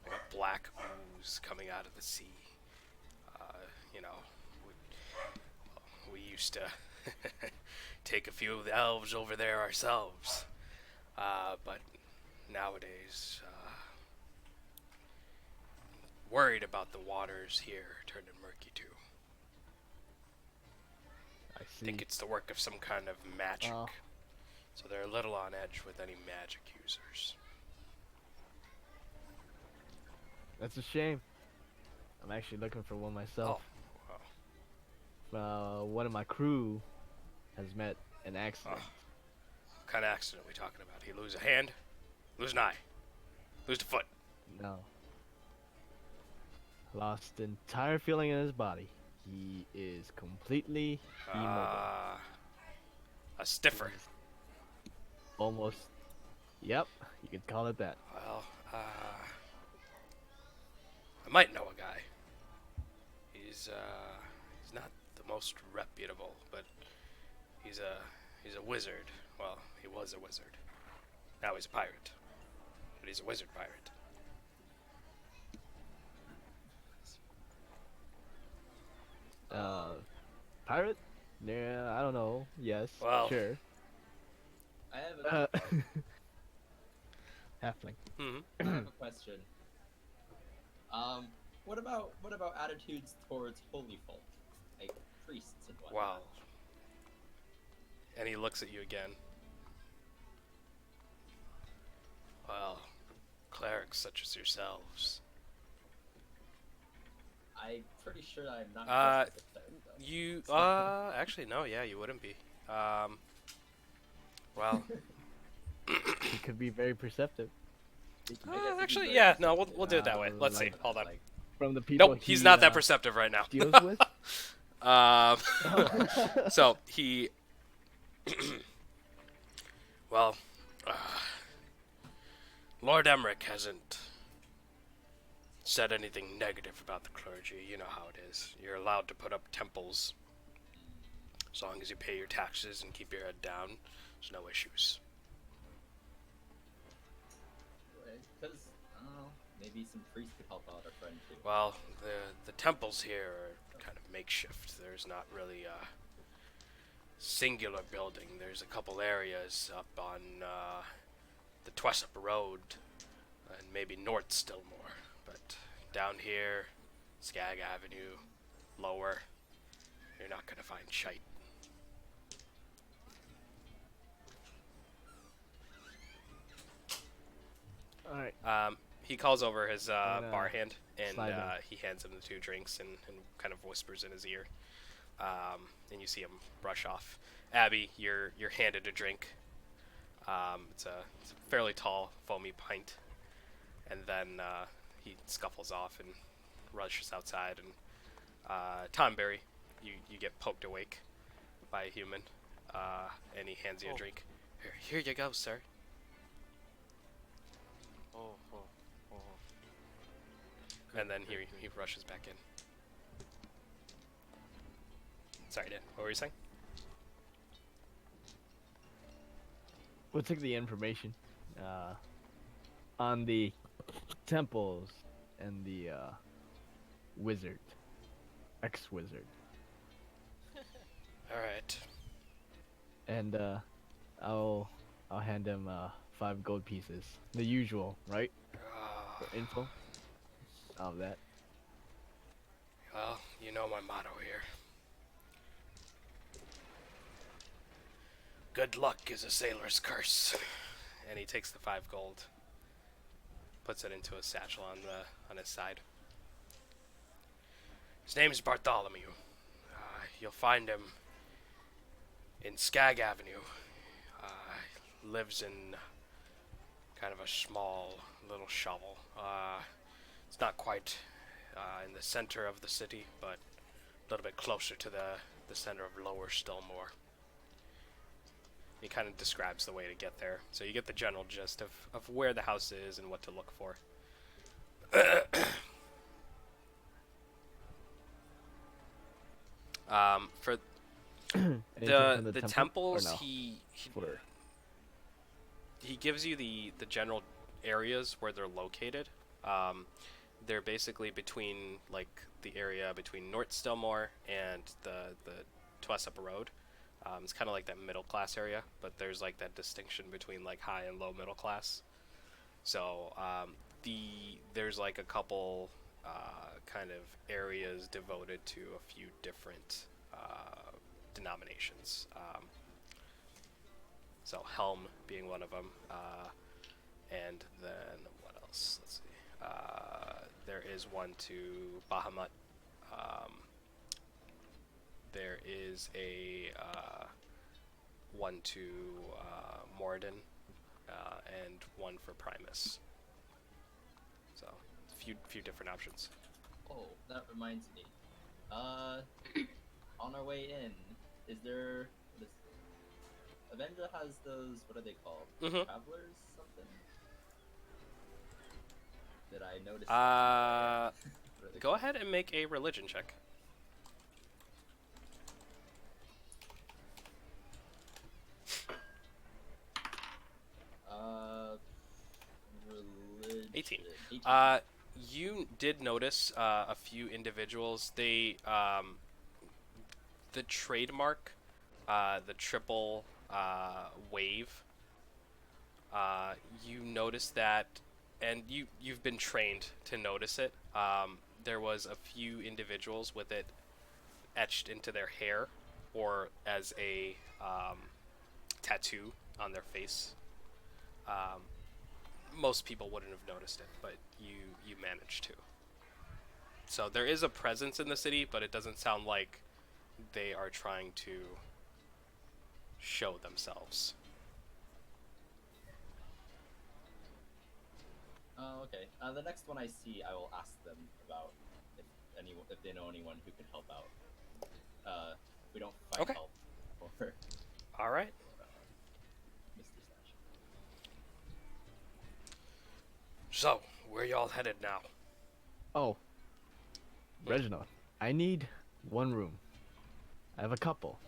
like a black ooze coming out of the sea. You know, we used to take a few of the elves over there ourselves, but nowadays, worried about the waters here turning murky too. I see. Think it's the work of some kind of magic. Oh. So they're a little on edge with any magic users. That's a shame. I'm actually looking for one myself. Oh, One of my crew has met an accident. what kind of accident are we talking about? He lose a hand? Lose an eye? Lose a foot? No. Lost entire feeling in his body. He is completely immobile. A stiffer. Almost. Yep, you could call it that. Well, I might know a guy. He's not the most reputable, but he's a wizard. Well, he was a wizard. Now he's a pirate. But he's a wizard pirate. Pirate? Yeah, I don't know. Yes, Well. sure. I have a, Halfling. Hmm. I have a question. What about attitudes towards holy folk, like priests and whatnot? Wow. And he looks at you again. Well, clerics such as yourselves. I'm pretty sure I'm not. Uh, trusted with clerics, though. You, actually, no, yeah, you wouldn't be. Well, He could be very perceptive. actually, yeah, no, we'll do it that way. Let's see, Like- hold on. like, From the people Nope, he's he, not that perceptive right now. deals with? So he, well, Lord Emmerich hasn't said anything negative about the clergy. You know how it is. You're allowed to put up temples as long as you pay your taxes and keep your head down. There's no issues. because I don't know, maybe some priests could help out our friend too. Well, the temples here are kind of makeshift. There's not really a singular building. There's a couple areas up on the Twessup Road and maybe North Stillmore, but down here, Skag Avenue, lower, you're not gonna find shite. Alright. He calls over his gonna bar hand, and slide in. he hands him the two drinks and kind of whispers in his ear. And you see him brush off. Abby, you're handed a drink. It's a fairly tall, foamy pint. And then he scuffles off and rushes outside. And Tomberry, you get poked awake by a human, and he hands you a drink. Here you go, sir. Oh. And then he rushes back in. Sorry, Dan. What were you saying? We'll take the information on the temples and the wizard, ex-wizard, All right. and I'll hand him 5 gold pieces, the usual, right? For info. Of that. Well, you know my motto here. Good luck is a sailor's curse. And he takes the 5 gold. puts it into a satchel on his side. His name is Bartholomew. You'll find him in Skag Avenue. Lives in kind of a small little shovel. It's not quite in the center of the city, but a little bit closer to the center of Lower Stillmore. He kind of describes the way to get there, so you get the general gist of where the house is and what to look for. For Anything the from the temple, or temples, no? Or- he gives you the general areas where they're located. They're basically between like the area between North Stillmore and the Twessup Road. It's kind of like that middle class area, but there's like that distinction between like high and low middle class. So there's like a couple kind of areas devoted to a few different denominations. So Helm being one of them, and then what else? Let's see. There is one to Bahamut. There is a one to Moradin, and one for Primus. So, few different options. Oh, that reminds me. On our way in, is there this Avenger has those, what are they called? Mhm. Travelers something? Did I notice? What are they Go called? ahead and make a religion check. Religion. 18. 18. You did notice a few individuals. They the trademark, the triple wave. You notice that, and you've been trained to notice it. There was a few individuals with it etched into their hair, or as a tattoo on their face. Most people wouldn't have noticed it, but you managed to. So there is a presence in the city, but it doesn't sound like they are trying to show themselves. Oh, okay. The next one I see, I will ask them about if they know anyone who could help out. If we don't find Okay. help for All right. Mr. Slash. So where y'all headed now? Oh, Reginald, I need one room. I have a couple.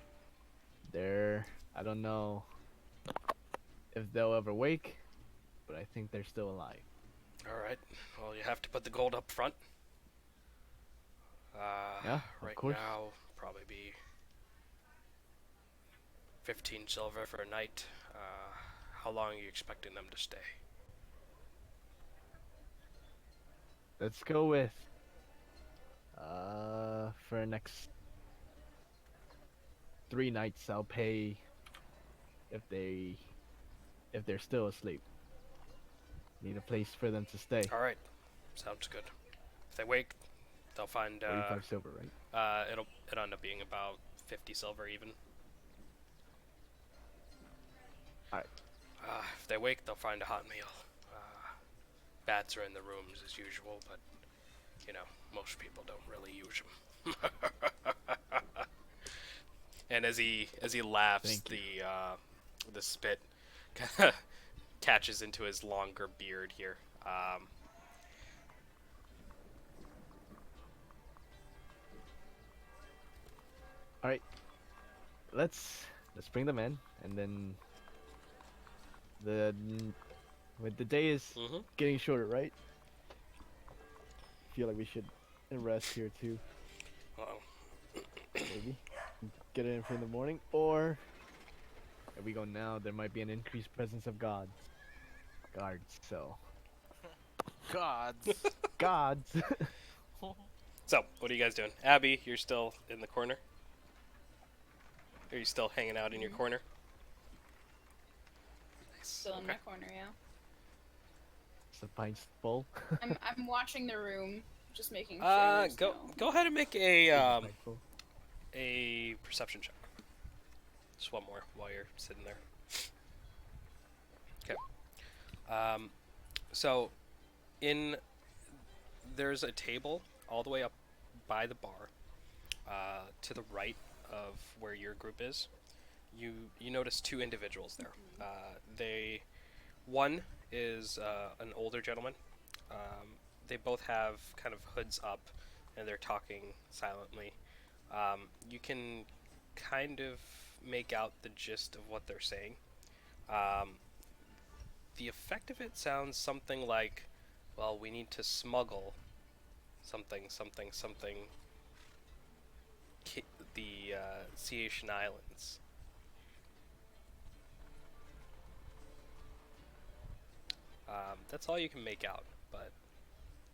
I don't know if they'll ever wake, but I think they're still alive. All right. Well, you have to put the gold up front. Yeah, of right course. now, probably be 15 silver for a night. How long are you expecting them to stay? Let's go with for the next 3 nights. I'll pay if they're still asleep. Need a place for them to stay. All right. Sounds good. If they wake, they'll find 45 silver, right? it'll end up being about 50 silver even. Alright. If they wake, they'll find a hot meal. Bats are in the rooms as usual, but you know, most people don't really use them. And as he laughs, Thank the spit kind of catches into his longer beard here. Alright. Let's bring them in, and then with the day is Mhm. getting shorter, right? Feel like we should rest here too. Uh-oh. Maybe get it in for the morning, or if we go now, there might be an increased presence of guards. So Gods. gods. So, what are you guys doing? Abby, you're still in the corner? Are you still hanging out in your corner? Nice. Still in Okay. my corner, yeah. the pints full. I'm watching the room, just making sure. There's Go ahead and make Pint full. a perception check. Just one more while you're sitting there. Okay. So there's a table all the way up by the bar, to the right of where your group is. You notice two individuals there. One is an older gentleman. They both have kind of hoods up, and they're talking silently. You can kind of make out the gist of what they're saying. The effect of it sounds something like, well, we need to smuggle something, the Seaside Islands. That's all you can make out, but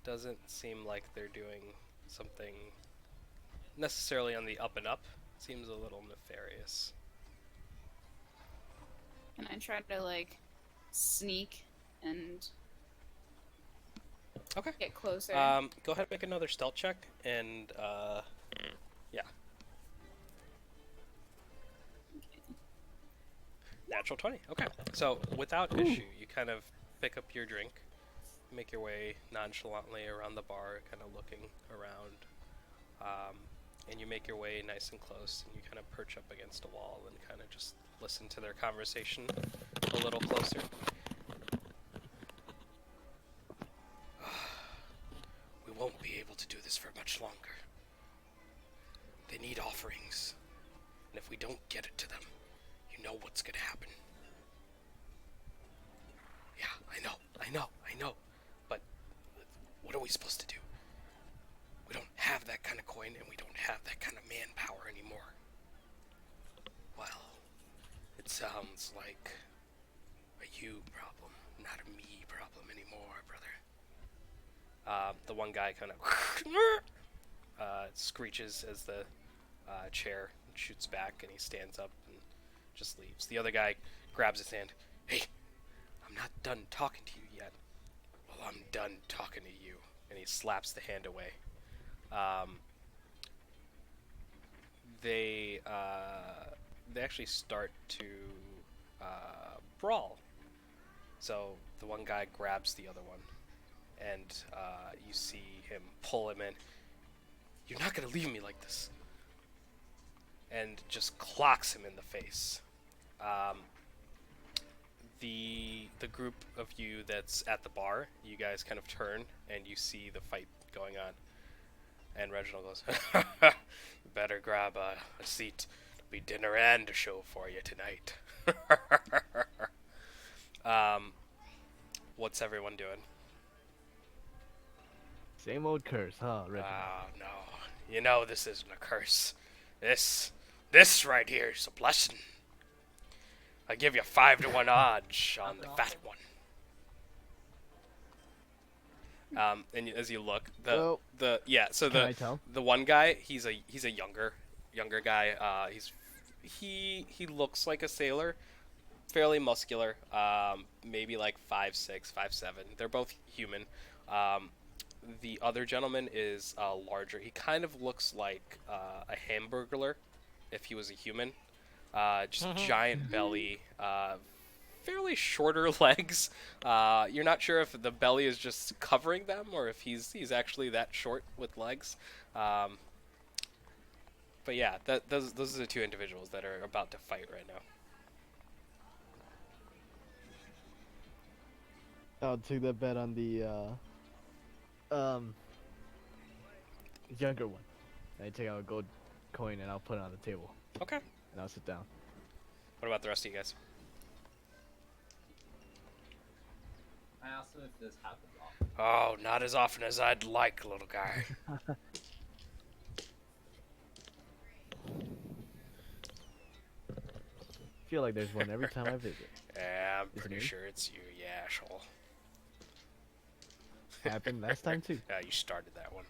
doesn't seem like they're doing something necessarily on the up and up. Seems a little nefarious. And I try to like sneak and Okay. get closer. Go ahead and make another stealth check, and yeah. Natural 20. Okay. So without issue, you kind of pick up your drink, make your way nonchalantly around the bar, kind of looking around, and you make your way nice and close, and you kind of perch up against a wall and kind of just listen to their conversation a little closer. We won't be able to do this for much longer. They need offerings, and if we don't get it to them, you know what's gonna happen. Yeah, I know. But what are we supposed to do? We don't have that kind of coin, and we don't have that kind of manpower anymore. Well, it sounds like a you problem, not a me problem anymore, brother. The one guy kind of screeches as the chair shoots back, and he stands up and just leaves. The other guy grabs his hand. Hey, I'm not done talking to you yet. Well, I'm done talking to you. And he slaps the hand away. They actually start to brawl. So the one guy grabs the other one, and you see him pull him in. You're not gonna leave me like this. And just clocks him in the face. The group of you that's at the bar, you guys kind of turn and you see the fight going on. And Reginald goes, "You better grab a seat. It'll be dinner and a show for you tonight." What's everyone doing? Same old curse, huh, Reginald? Oh, no. You know this isn't a curse. This right here is a blessing. I give you 5-to-1 odds on the fat one. And as you look, Can I tell? the one guy, he's a younger guy. He looks like a sailor, fairly muscular. Maybe like 5'6", 5'7". They're both human. The other gentleman is larger. He kind of looks like a hamburglar if he was a human. Just giant belly, fairly shorter legs. You're not sure if the belly is just covering them or if he's actually that short with legs. But yeah, those are the two individuals that are about to fight right now. I'll take that bet on the younger one. I take out a gold coin and I'll put it on the table. Okay. And I'll sit down. What about the rest of you guys? I asked him if this happens often. Oh, not as often as I'd like, little guy. Feel like there's one every time I visit. Yeah, I'm Is it pretty me? sure it's you, you asshole. Happened last time too. Yeah, you started that one.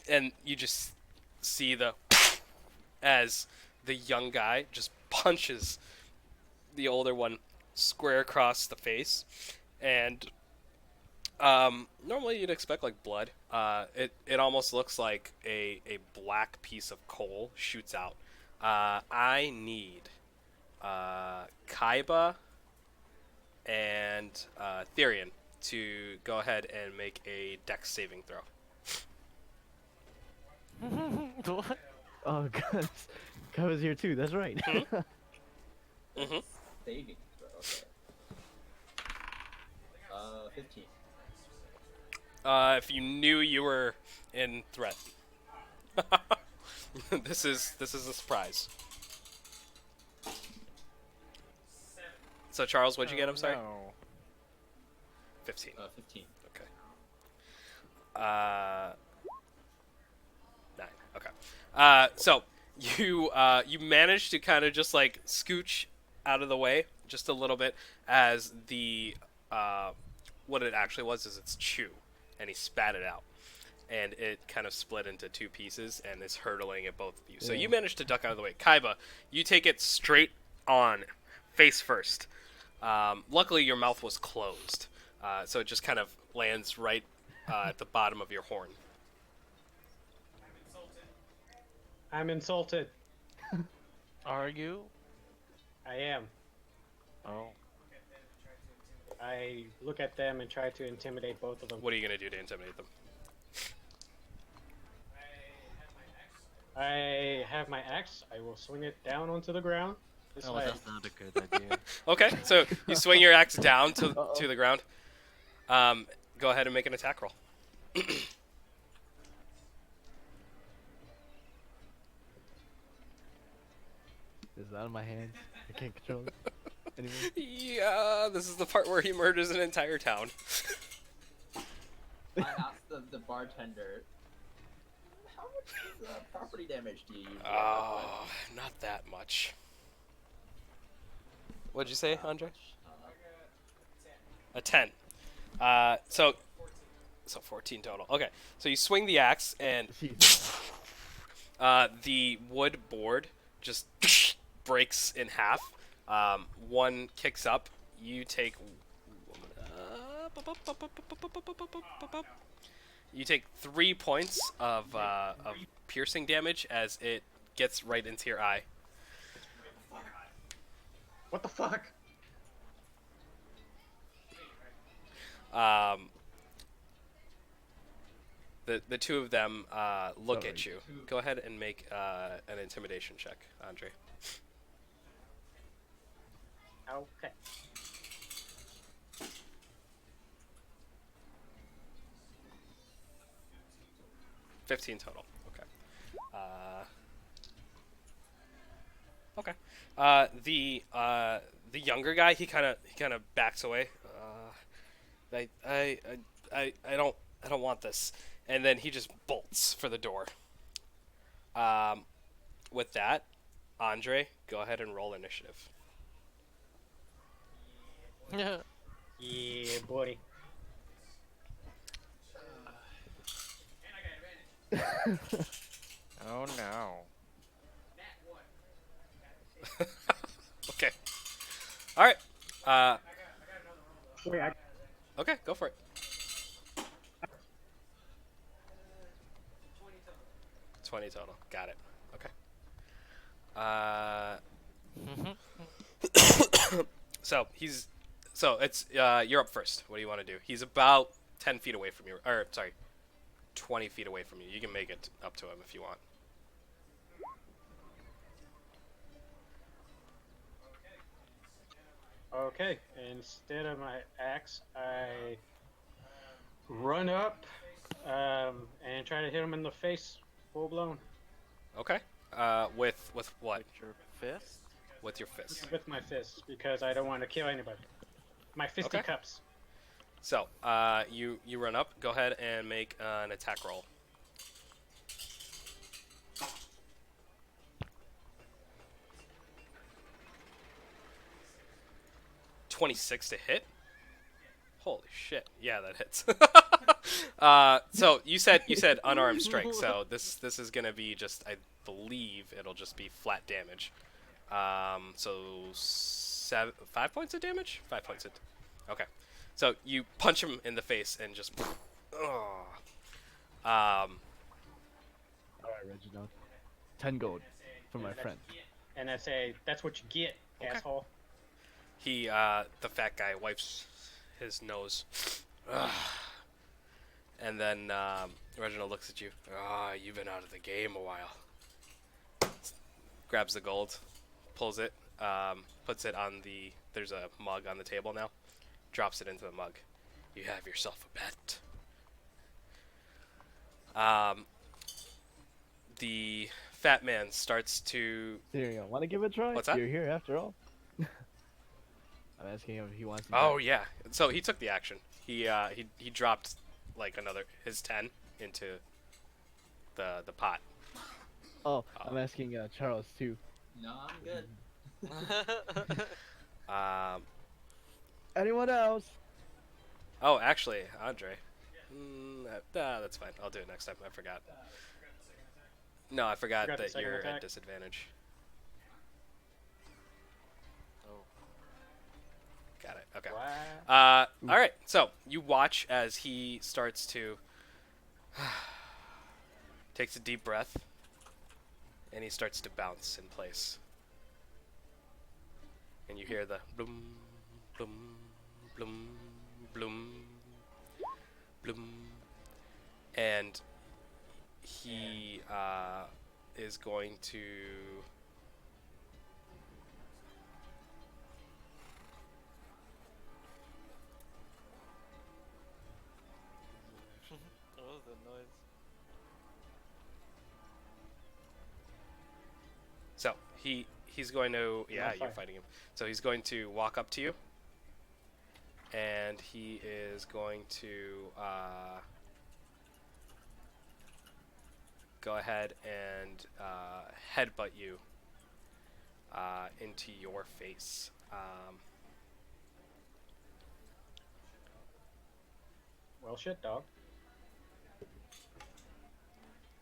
And you just see as the young guy just punches the older one square across the face, and Normally you'd expect like blood. It almost looks like a black piece of coal shoots out. I need Kaiba and Therian to go ahead and make a dex saving throw. What? Oh, guys, Kai was here too. That's right. Mm-hmm. Saving throw. Okay. 15. If you knew you were in threat, this is a surprise. So Charles, what'd you get? I'm sorry. No. 15. 15. Okay. 9. Okay. So you managed to kind of just like scooch out of the way just a little bit as the what it actually was is it's chew, and he spat it out, and it kind of split into two pieces and is hurtling at both of you. So Yeah. you managed to duck out of the way. Kaiba, you take it straight on, face first. Luckily, your mouth was closed, so it just kind of lands right at the bottom of your horn. I'm insulted. Are you? I am. Oh. I look at them and try to intimidate both of them. What are you gonna do to intimidate them? I have my axe. I will swing it down onto the ground. This Oh, way. that's not a good idea. Okay, so you swing your axe down to the ground. Go ahead and make an attack roll. It's out of my hands. I can't control it anymore. Yeah, this is the part where he murders an entire town. I asked the bartender, how much property damage do you usually have? Oh, not that much. What'd you say, Andre? A 10. So 14 total. Okay, so you swing the axe and the wood board just breaks in half. One kicks up. You take 3 points of piercing damage as it gets right into your eye. What the fuck? The two of them look Sorry. at you. Go ahead and make an intimidation check, Andre. Okay. $15 total. Okay. Okay. The younger guy, he kind of backs away. I don't want this. And then he just bolts for the door. With that, Andre, go ahead and roll initiative. Yeah. Yeah, buddy. Oh no. Okay. All right. Wait, Okay, go for it. 20 total. Got it. Okay. So it's you're up first. What do you want to do? He's about 10 feet away from you, or sorry, 20 feet away from you. You can make it up to him if you want. Okay, instead of my axe, I run up and try to hit him in the face, full blown, Okay. With what? With your fist? With your fist. with my fists because I don't want to kill anybody. My fisty Okay. cups. So you run up. Go ahead and make an attack roll. $26 to hit. Holy shit! Yeah, that hits. So you said unarmed strike. So this is gonna be just, I believe it'll just be flat damage. So 5 points of damage. 5 points of. Okay. So you punch him in the face and just. Oh. All right, Reginald. 10 gold for my friend. And I say, "That's what you get, Okay. asshole." He, the fat guy, wipes his nose. And then Reginald looks at you. You've been out of the game a while. Grabs the gold, pulls it, puts it on the. There's a mug on the table now. Drops it into the mug. You have yourself a bet. The fat man starts to. Serial, want to give it a try? What's that? You're here after all. I'm asking him if he wants to. Oh bet. yeah. So he took the action. He dropped like his 10 into the pot. Oh, I'm asking Charles too. No, I'm good. Anyone else? Oh, actually, Andre. That's fine. I'll do it next time. I forgot. No, I forgot Forgot the that second you're attack? at disadvantage. Oh. Got it. Okay. Wow. All right. So you watch as he starts to takes a deep breath, and he starts to bounce in place. And you hear the bloom, bloom, bloom, bloom, bloom, and he is going to. What was the noise? So he's going to Yeah, you're fine. fighting him. So he's going to walk up to you, and he is going to go ahead and headbutt you into your face. Well, shit, dog.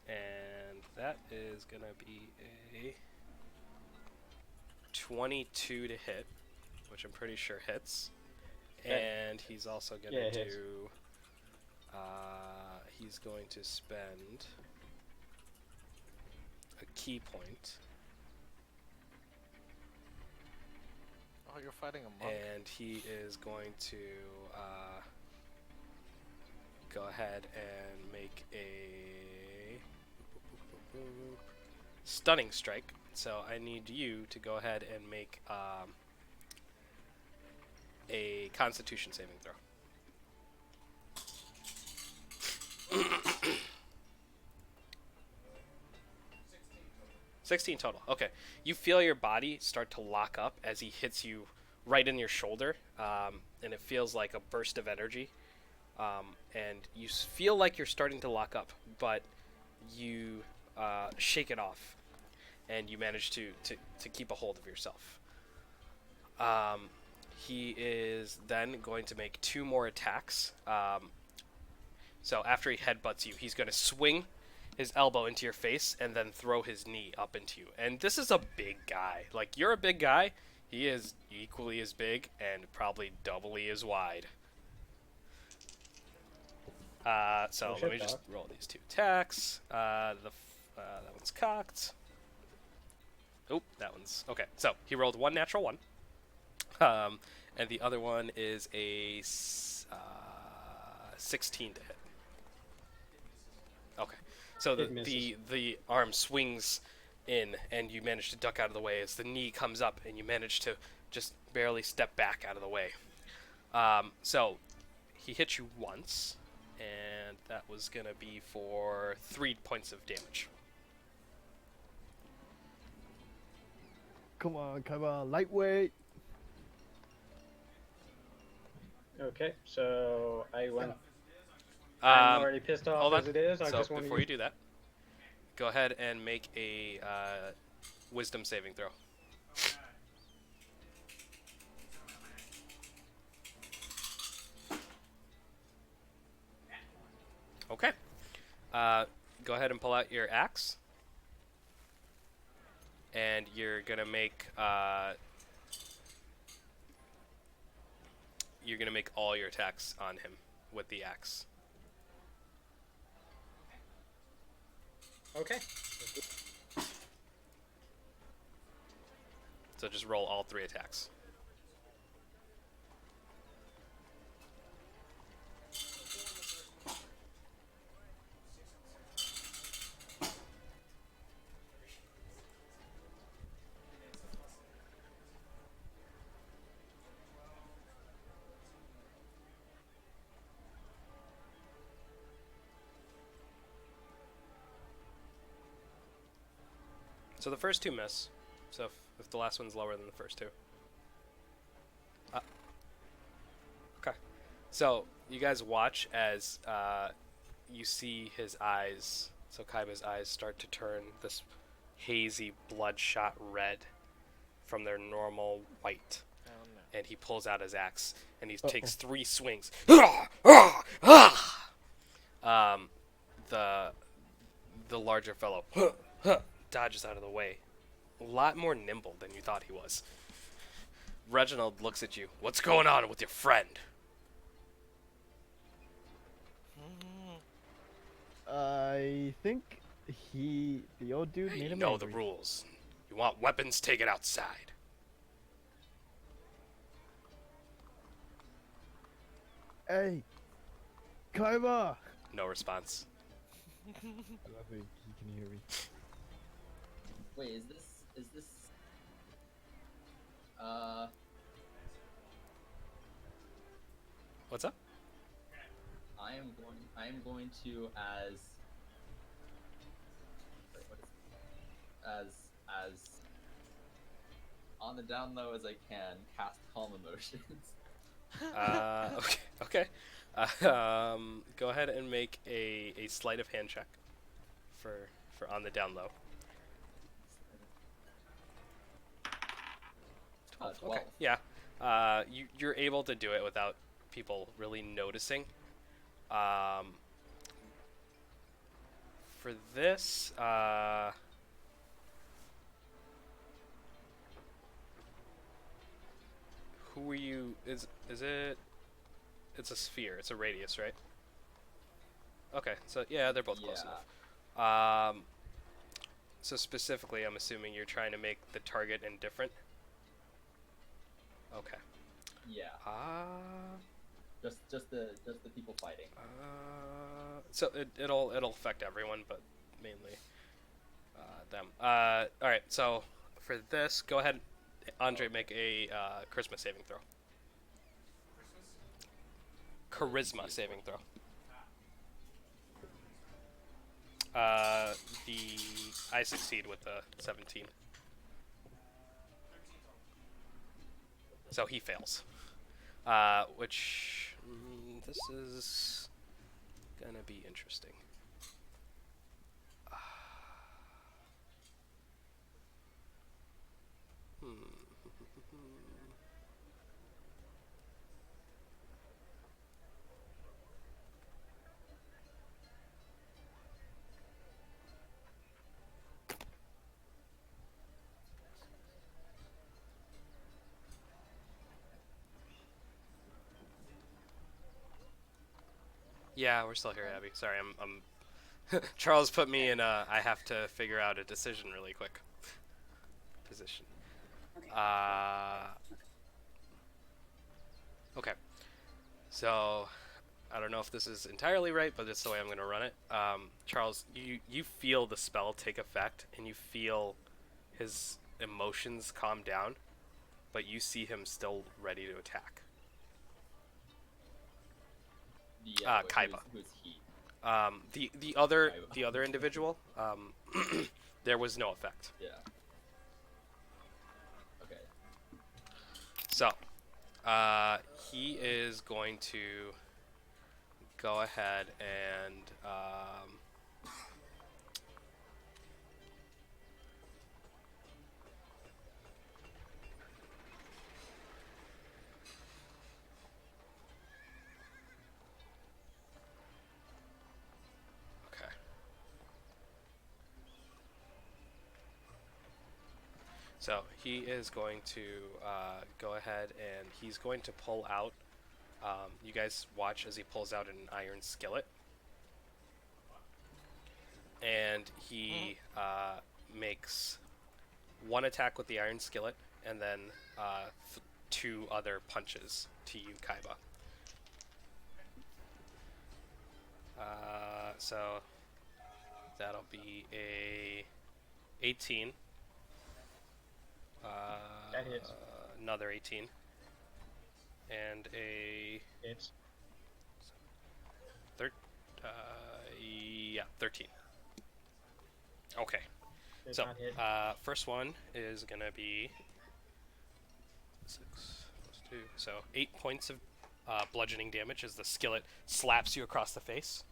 And that is gonna be a 22 to hit, which I'm pretty sure hits. Okay. And he's also gonna Yeah, it hits. do. He's going to spend a key point, Oh, you're fighting a monk. and he is going to go ahead and make a stunning strike. So I need you to go ahead and make a Constitution saving throw. 16 total. Okay. You feel your body start to lock up as he hits you right in your shoulder, and it feels like a burst of energy. And you feel like you're starting to lock up, but you shake it off, and you manage to keep a hold of yourself. He is then going to make 2 more attacks. So after he headbutts you, he's going to swing his elbow into your face and then throw his knee up into you. And this is a big guy. Like, you're a big guy. He is equally as big and probably doubly as wide. So Oh, let shit, me just dog. roll these 2 attacks. That one's cocked. Oop, that one's... Okay, so he rolled 1 natural 1. And the other one is a 16 to hit. Okay, so It misses. the arm swings in, and you manage to duck out of the way as the knee comes up, and you manage to just barely step back out of the way. So he hit you once, and that was gonna be for 3 points of damage. Come on, lightweight. Okay, so I'm already pissed off Hold on. as it is. I So just want before you do that, go ahead and make a wisdom saving throw. Okay. Go ahead and pull out your axe. And you're gonna make you're gonna make all your attacks on him with the axe. Okay. So just roll all 3 attacks. So the first 2 miss. So if the last one's lower than the first 2. Okay. So you guys watch as you see his eyes. So Kaiba's eyes start to turn this hazy, bloodshot red from their normal white. Oh no. And he pulls out his axe and he Uh-oh. takes 3 swings. The larger fellow dodges out of the way. A lot more nimble than you thought he was. Reginald looks at you. What's going on with your friend? I think the old dude made You him know the angry. rules. You want weapons, take it outside. Hey, Kaiba! No response. I love it. He can hear me. Wait, is this What's up? I am going to as wait, what is it? As on the down low as I can cast calm emotions. Okay. Go ahead and make a sleight of hand check for on the down low. 12. Okay. Yeah. You're able to do it without people really noticing. For this, who are you? Is it? It's a sphere. It's a radius, right? Okay. So yeah, they're both close enough. So specifically, I'm assuming you're trying to make the target indifferent. Okay. Yeah. Just the people fighting. So it'll affect everyone, but mainly them. All right. So for this, go ahead, Andre, make a charisma saving throw. Charisma saving throw. I succeed with the 17. So he fails. Which this is gonna be interesting. Yeah, we're still here, Abby. Sorry, I'm Charles put me in a I have to figure out a decision really quick position. Okay. So I don't know if this is entirely right, but it's the way I'm going to run it. Charles, you feel the spell take effect, and you feel his emotions calm down, but you see him still ready to attack. Kaiba. Who's he? The other Kaiba. the other individual, there was no effect. Yeah. Okay. So, he is going to go ahead and okay. So he is going to go ahead and he's going to pull out You guys watch as he pulls out an iron skillet, and he makes one attack with the iron skillet, and then two other punches to you, Kaiba. So that'll be a 18. That hits. Another 18. And a It's 13. Okay. does So, not hit. first one is gonna be 6 plus 2, so 8 points of bludgeoning damage as the skillet slaps you across the face.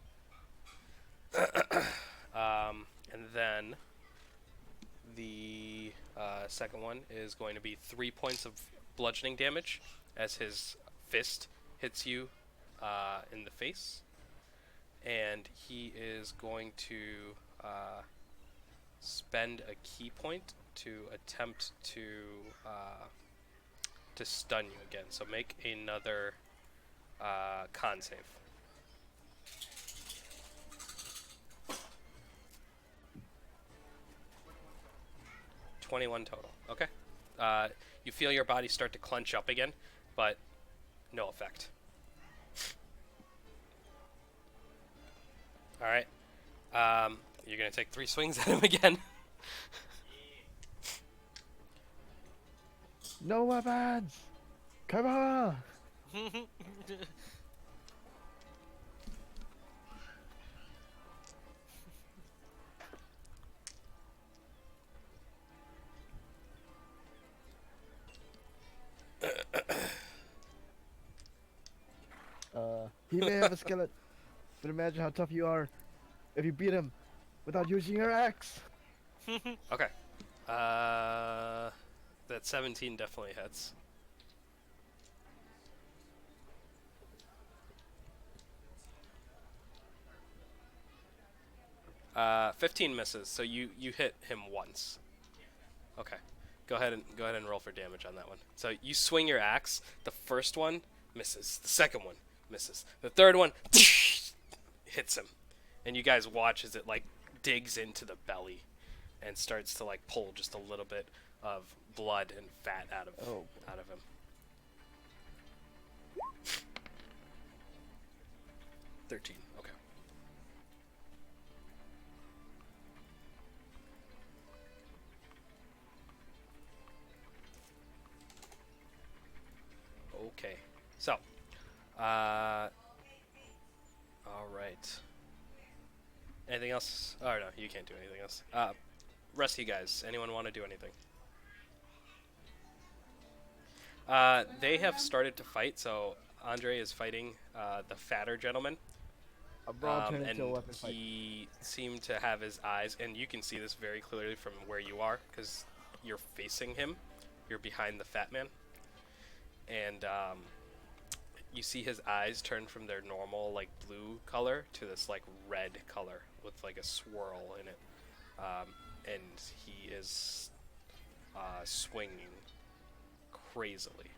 And then the second one is going to be 3 points of bludgeoning damage as his fist hits you in the face. And he is going to spend a key point to attempt to stun you again. So make another con save. $21 total. Okay. You feel your body start to clench up again, but no effect. All right. You're gonna take 3 swings at him again. No weapons! Come on! He may have a skillet, but imagine how tough you are if you beat him without using your axe. Okay. That 17 definitely hits. 15 misses, so you hit him once. Okay. Go ahead and roll for damage on that one. So you swing your axe. The first one misses. The second one misses. The third one hits him. And you guys watch as it like digs into the belly and starts to like pull just a little bit of blood and fat out of him. $13. Okay. Okay. So, all right. Anything else? Oh no, you can't do anything else. Rest of you guys, anyone want to do anything? They have started to fight. So Andre is fighting the fatter gentleman. A brawl turned And into a weapon fight. he seemed to have his eyes, and you can see this very clearly from where you are, because you're facing him. You're behind the fat man. And you see his eyes turn from their normal, like, blue color to this, like, red color with, like, a swirl in it. And he is swinging crazily.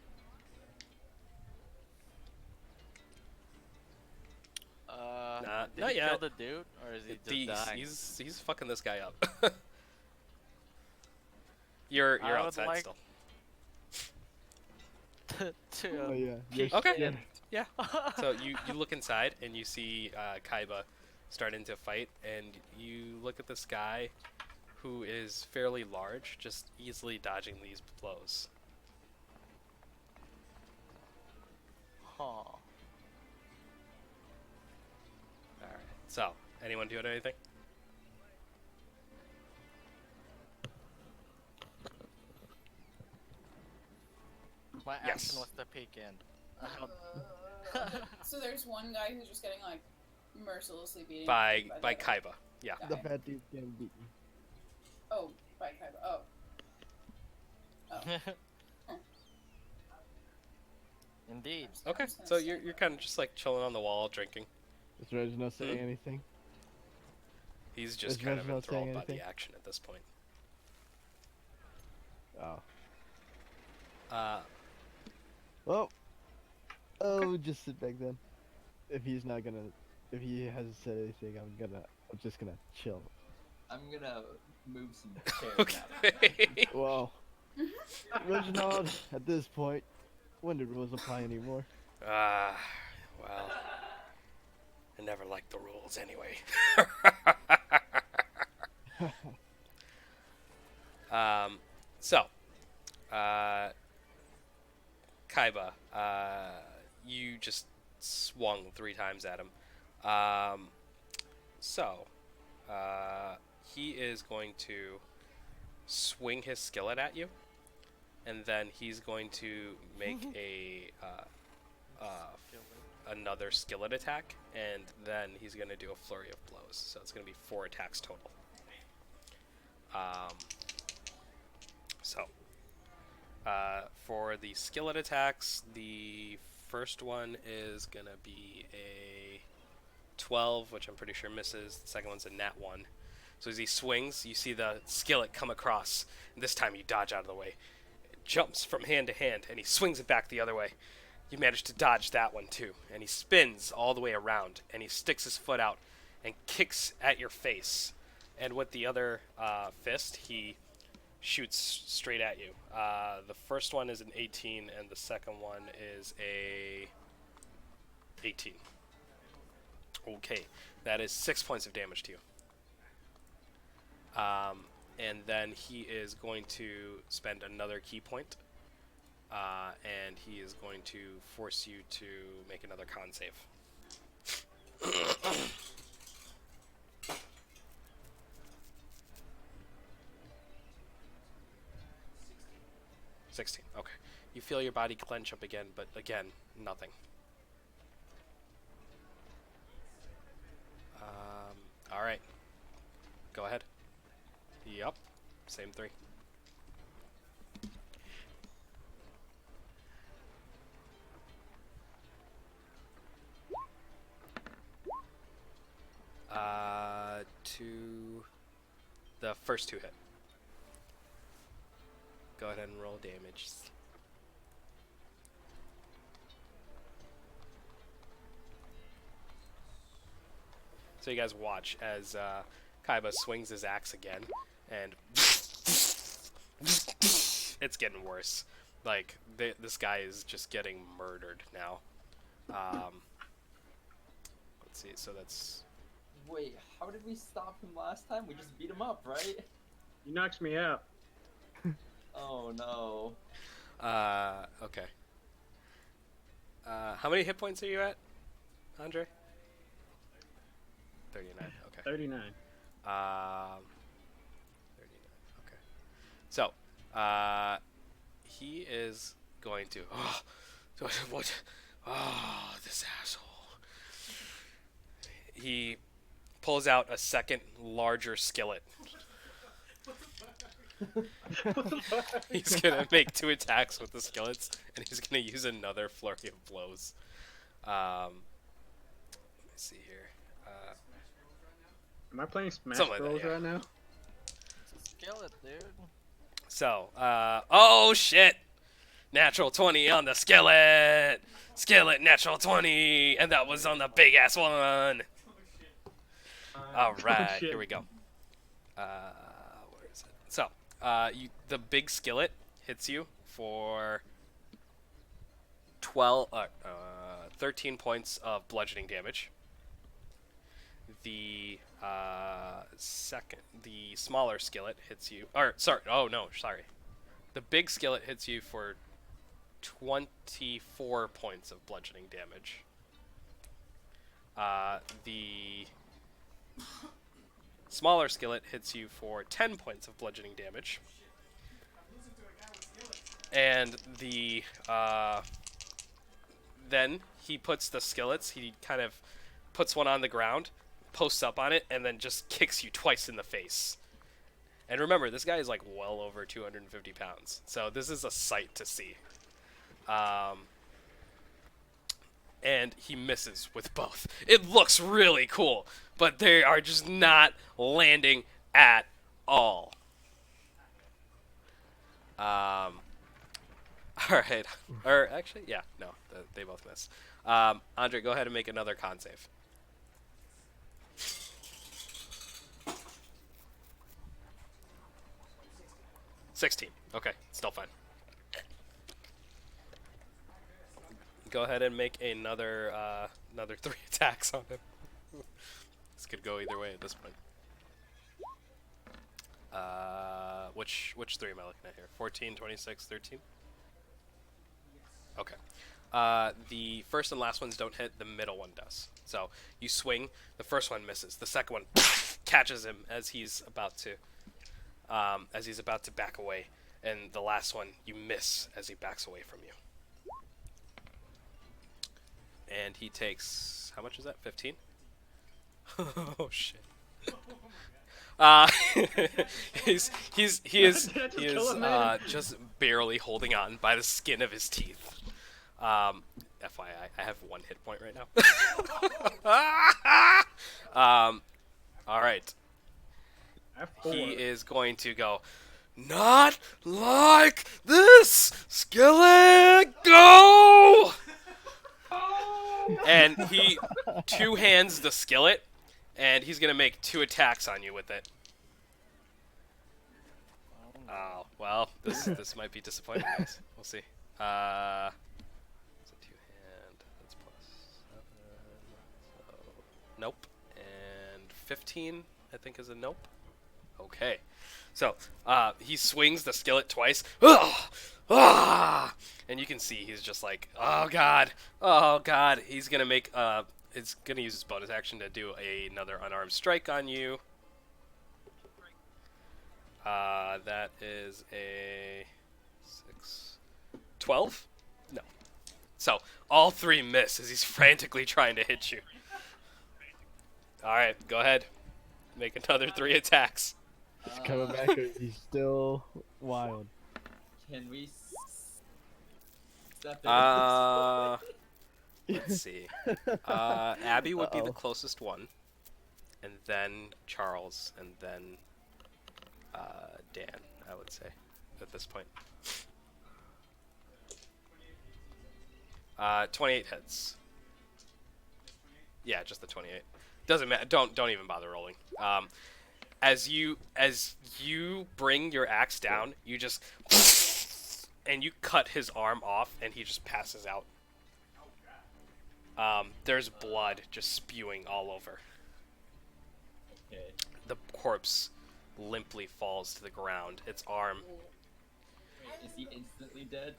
Did not he yet. kill the dude, or is he just dying? He's fucking this guy up. You're I would outside like still. Oh yeah. kick Okay. him. Yeah. So you look inside and you see Kaiba starting to fight, and you look at this guy who is fairly large, just easily dodging these blows. Huh. Alright. So, anyone doing anything? My Yes. action was to peek in. So there's one guy who's just getting like mercilessly beaten By the other Kaiba. Yeah. guy. The fat dude's getting beaten. Oh, by Kaiba. Oh. Oh. Indeed. Okay. So you're kind of just like chilling on the wall, drinking. Is Reginald saying anything? He's just Is kind of Reginald saying enthralled by the anything? action at this point. Oh. Uh, Well, Oh, just sit back then. If he's not gonna, if he hasn't said anything, I'm just gonna chill. I'm gonna move some chairs now. Okay. Well, Reginald, at this point, when the rules apply anymore? Ah, well, I never liked the rules anyway. um, so, uh, Kaiba, you just swung 3 times at him. Um, so, he is going to swing his skillet at you, and then he's going to make another skillet attack, and then he's going to do a flurry of blows. So it's going to be 4 attacks total. So, for the skillet attacks, the first one is going to be a 12, which I'm pretty sure misses. The second one's a nat 1. So as he swings, you see the skillet come across, and this time you dodge out of the way. It jumps from hand to hand, and he swings it back the other way. You manage to dodge that one too, and he spins all the way around, and he sticks his foot out and kicks at your face. And with the other fist, he shoots straight at you. The first one is an 18, and the second one is a 18. Okay, that is 6 points of damage to you. And then he is going to spend another key point, and he is going to force you to make another con save. 16. Okay. You feel your body clench up again, but again, nothing. All right. Go ahead. Yup. Same 3. The first 2 hit. Go ahead and roll damage. So you guys watch as Kaiba swings his axe again, and it's getting worse. Like, this guy is just getting murdered now. Let's see, so that's... Wait, how did we stop him last time? We just beat him up, right? He knocks me out. Oh no. Okay. How many hit points are you at, Andre? 39, okay. 39. 39, okay. So, he is going to... what? Oh, this asshole. He pulls out a second larger skillet. He's gonna make 2 attacks with the skillets, and he's gonna use another flurry of blows. Let me see here. Am I playing Smash Something like Bros that, yeah. right now? It's a skillet, dude. So, oh shit! Natural 20 on the skillet! Skillet, natural 20! And that was on the big ass one! Alright, shit. here we go. Where is it? So, the big skillet hits you for 13 points of bludgeoning damage. The the smaller skillet hits you. Sorry. The big skillet hits you for 24 points of bludgeoning damage. The smaller skillet hits you for 10 points of bludgeoning damage. And then he puts the skillets, he kind of puts one on the ground, posts up on it, and then just kicks you twice in the face. And remember, this guy is like well over 250 pounds, so this is a sight to see. And he misses with both. It looks really cool, but they are just not landing at all. All right. Or actually, yeah, no, they both miss. Andre, go ahead and make another con save. 16. Okay, still fine. Go ahead and make another 3 attacks on him. This could go either way at this point. Which 3 am I looking at here? 14, 26, 13? Okay. The first and last ones don't hit. The middle one does. So you swing. The first one misses. The second one catches him as he's about to back away, and the last one you miss as he backs away from you. And he takes, how much is that? 15? Oh shit. He is just barely holding on by the skin of his teeth. FYI, I have 1 hit point right now. All right. He is going to go, not like this, Skillet, go! And he 2-hands the skillet, and he's gonna make 2 attacks on you with it. Oh, well, this might be disappointing, guys. We'll see. It's a 2-hand. That's +7. So, nope. And 15, I think, is a nope. Okay. So, he swings the skillet twice. And you can see he's just like, oh god. He's gonna make, it's gonna use his bonus action to do another unarmed strike on you. That is a 6, 12? No. So, all 3 miss as he's frantically trying to hit you. Alright, go ahead. Make another 3 attacks. He's coming back, or he's still wild. Can we step in? Let's see. Abby would be the closest one, and then Charles, and then Dan, I would say, at this point. 28 hits. Yeah, just the 28. Doesn't matter. Don't even bother rolling. As you bring your axe down, you just and you cut his arm off, and he just passes out. There's blood just spewing all over. Okay. The corpse limply falls to the ground. Its arm. Wait, is he instantly dead?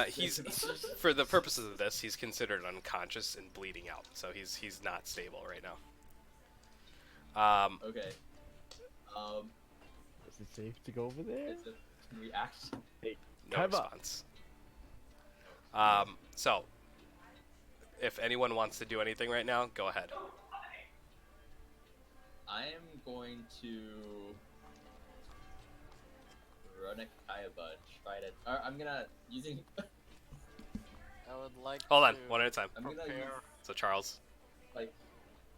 He's for the purposes of this, he's considered unconscious and bleeding out, so he's not stable right now. Okay. Is it safe to go over there? Is it reaction? No Time up. response. So, if anyone wants to do anything right now, go ahead. I am going to run a Kaiba, try to. Or I'm gonna using. I would like Hold on, to one at a time. I'm gonna use, prepare. So Charles. like.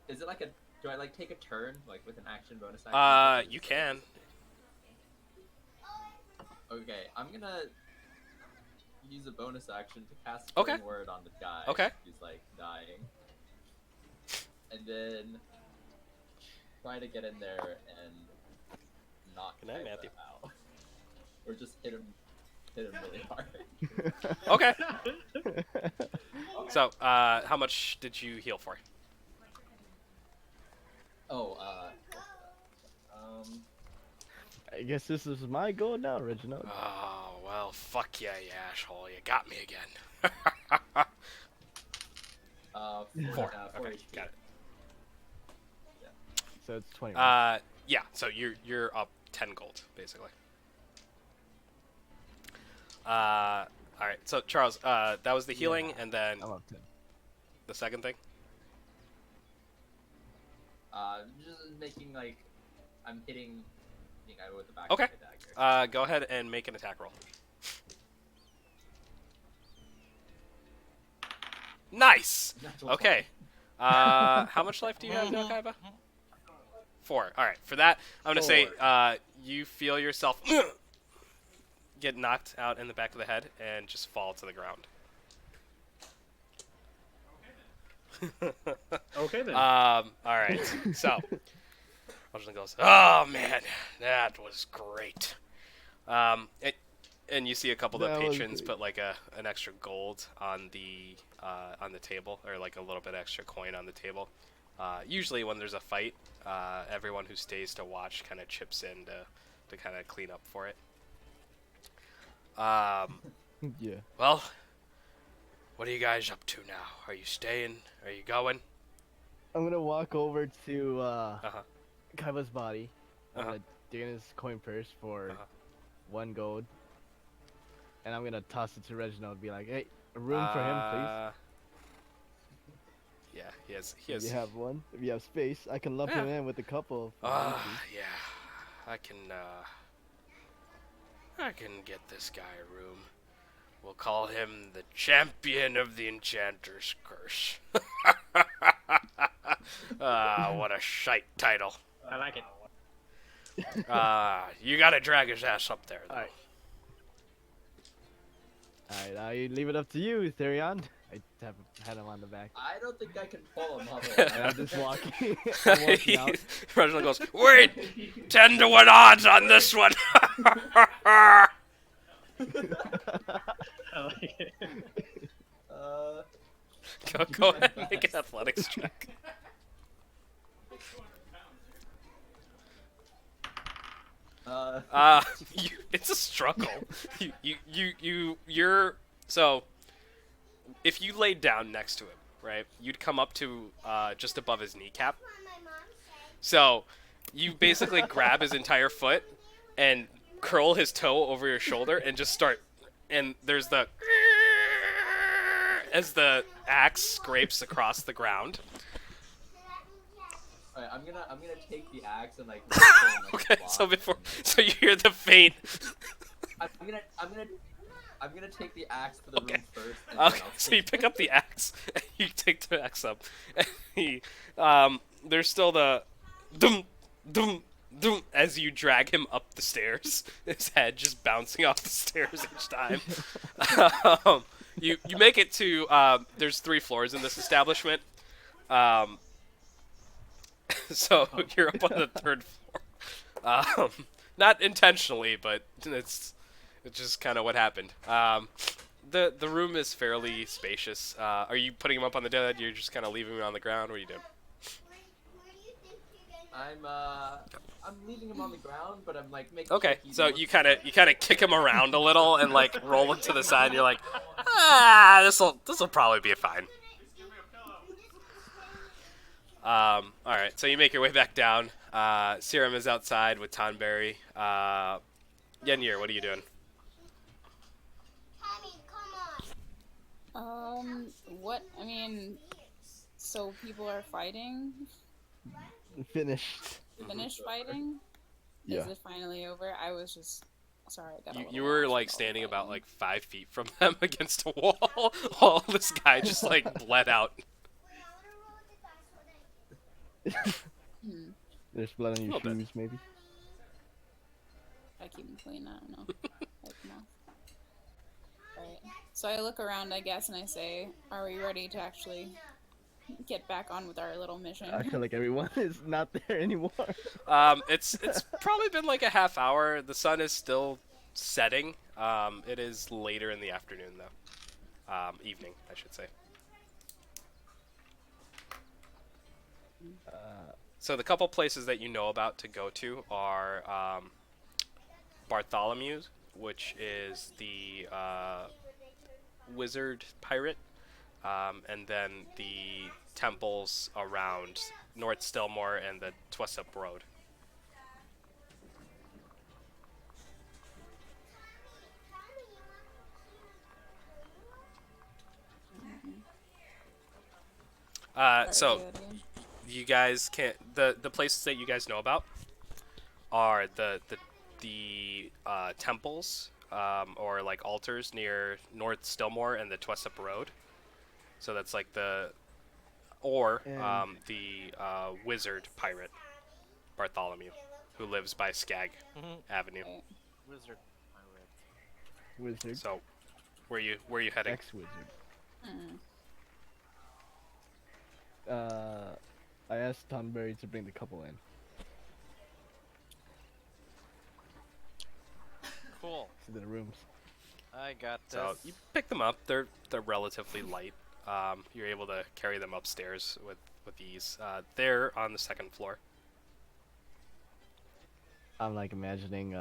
Is it like a? Do I like take a turn like with an action bonus action? You can. Okay, I'm gonna use a bonus action to cast Okay. Healing Word on the guy. Okay. Who's like dying, and then try to get in there and knock Good night, Kaiba Matthew. out, or just hit him really hard. Okay. So, how much did you heal for? Oh, I guess this is my goal now, Reginald. Oh, well, fuck yeah, you asshole. You got me again. 4. 4 Okay, HP. got it. So it's 20. Yeah, so you're up 10 gold, basically. Alright, so Charles, that was the healing, and then I'm up 10. the second thing? Just making like I'm hitting the guy with the back Okay. of my dagger. Go ahead and make an attack roll. Nice! Natural Okay. How much life do you have now, Kaiba? 4. Alright, for that, I'm gonna say, you feel yourself get knocked out in the back of the head and just fall to the ground. Okay then. All right. So, Arjun goes, "Oh man, that was great." And you see a couple of That the was patrons great. put like an extra gold on the table, or like a little bit extra coin on the table. Usually, when there's a fight, everyone who stays to watch kind of chips in to kind of clean up for it. Yeah. Well, what are you guys up to now? Are you staying? Are you going? I'm gonna walk over to Uh-huh. Kaiba's body. I'm Uh-huh. gonna dig in his coin purse for Uh-huh. 1 gold. And I'm gonna toss it to Reginald and be like, hey, a room for him, please. Yeah, he has. If you have one, if you have space, I can lump Yeah. him in with a couple. Yeah. I can get this guy a room. We'll call him the champion of the enchanter's curse. What a shite title. I like it. You gotta drag his ass up there, though. Alright, I leave it up to you, Therion. I have had him on the back. I don't think I can pull him up. And I'm just walking. I'm walking out. Reginald goes, "Wait! 10-1 odds on this one!" I like it. Go ahead and make an athletics check. It's a struggle. You're so. If you laid down next to him, right, you'd come up to just above his kneecap. So you basically grab his entire foot and curl his toe over your shoulder and just start. And there's the as the axe scrapes across the ground. Alright, I'm gonna take the axe and like. Okay, so you hear the faint. I'm gonna take the axe to the Okay. room first. And then Okay, I'll so take you pick up the axe, and you take the axe up, and there's still the dum dum dum as you drag him up the stairs. His head just bouncing off the stairs each time. You make it to there's 3 floors in this establishment, so you're up on the 3rd floor. Not intentionally, but it's just kind of what happened. The room is fairly spacious. Are you putting him up on the bed? You're just kind of leaving him on the ground? What are you doing? I'm leaving him on the ground, but I'm like making. Okay, sure he so knows- you kind of kick him around a little and like roll him to the side. And you're like, this'll probably be fine. All right, so you make your way back down. Serum is outside with Tonberry. Yenir, what are you doing? What? I mean, so people are fighting? Finished. Finished fighting? Yeah. Is it finally over? I was just... Sorry, I got a little You were lost like with all standing the about fighting. like 5 feet from them against a wall while this guy just like bled out. There's blood on your Little bit. shoes, maybe. I keep them clean, I don't know. Wipe them off. Alright. So I look around, I guess, and I say, are we ready to actually get back on with our little mission? I feel like everyone is not there anymore. It's probably been like a half hour. The sun is still setting. It is later in the afternoon though. Evening, I should say. So the couple places that you know about to go to are Bartholomew's, which is the wizard pirate, and then the temples around North Stillmore and the Twissup Road. So Very good. you guys can't the places that you guys know about are the temples or like altars near North Stillmore and the Twissup Road. So that's like the And- the wizard pirate Bartholomew, who lives by Skag Mhm. Avenue. Right. Wizard pirate. Wizard. So, where you heading? Ex-wizard. Hmm. I asked Tonberry to bring the couple in. Cool. To the rooms. I got this. So you pick them up. They're relatively light. You're able to carry them upstairs with ease. They're on the second floor. I'm like imagining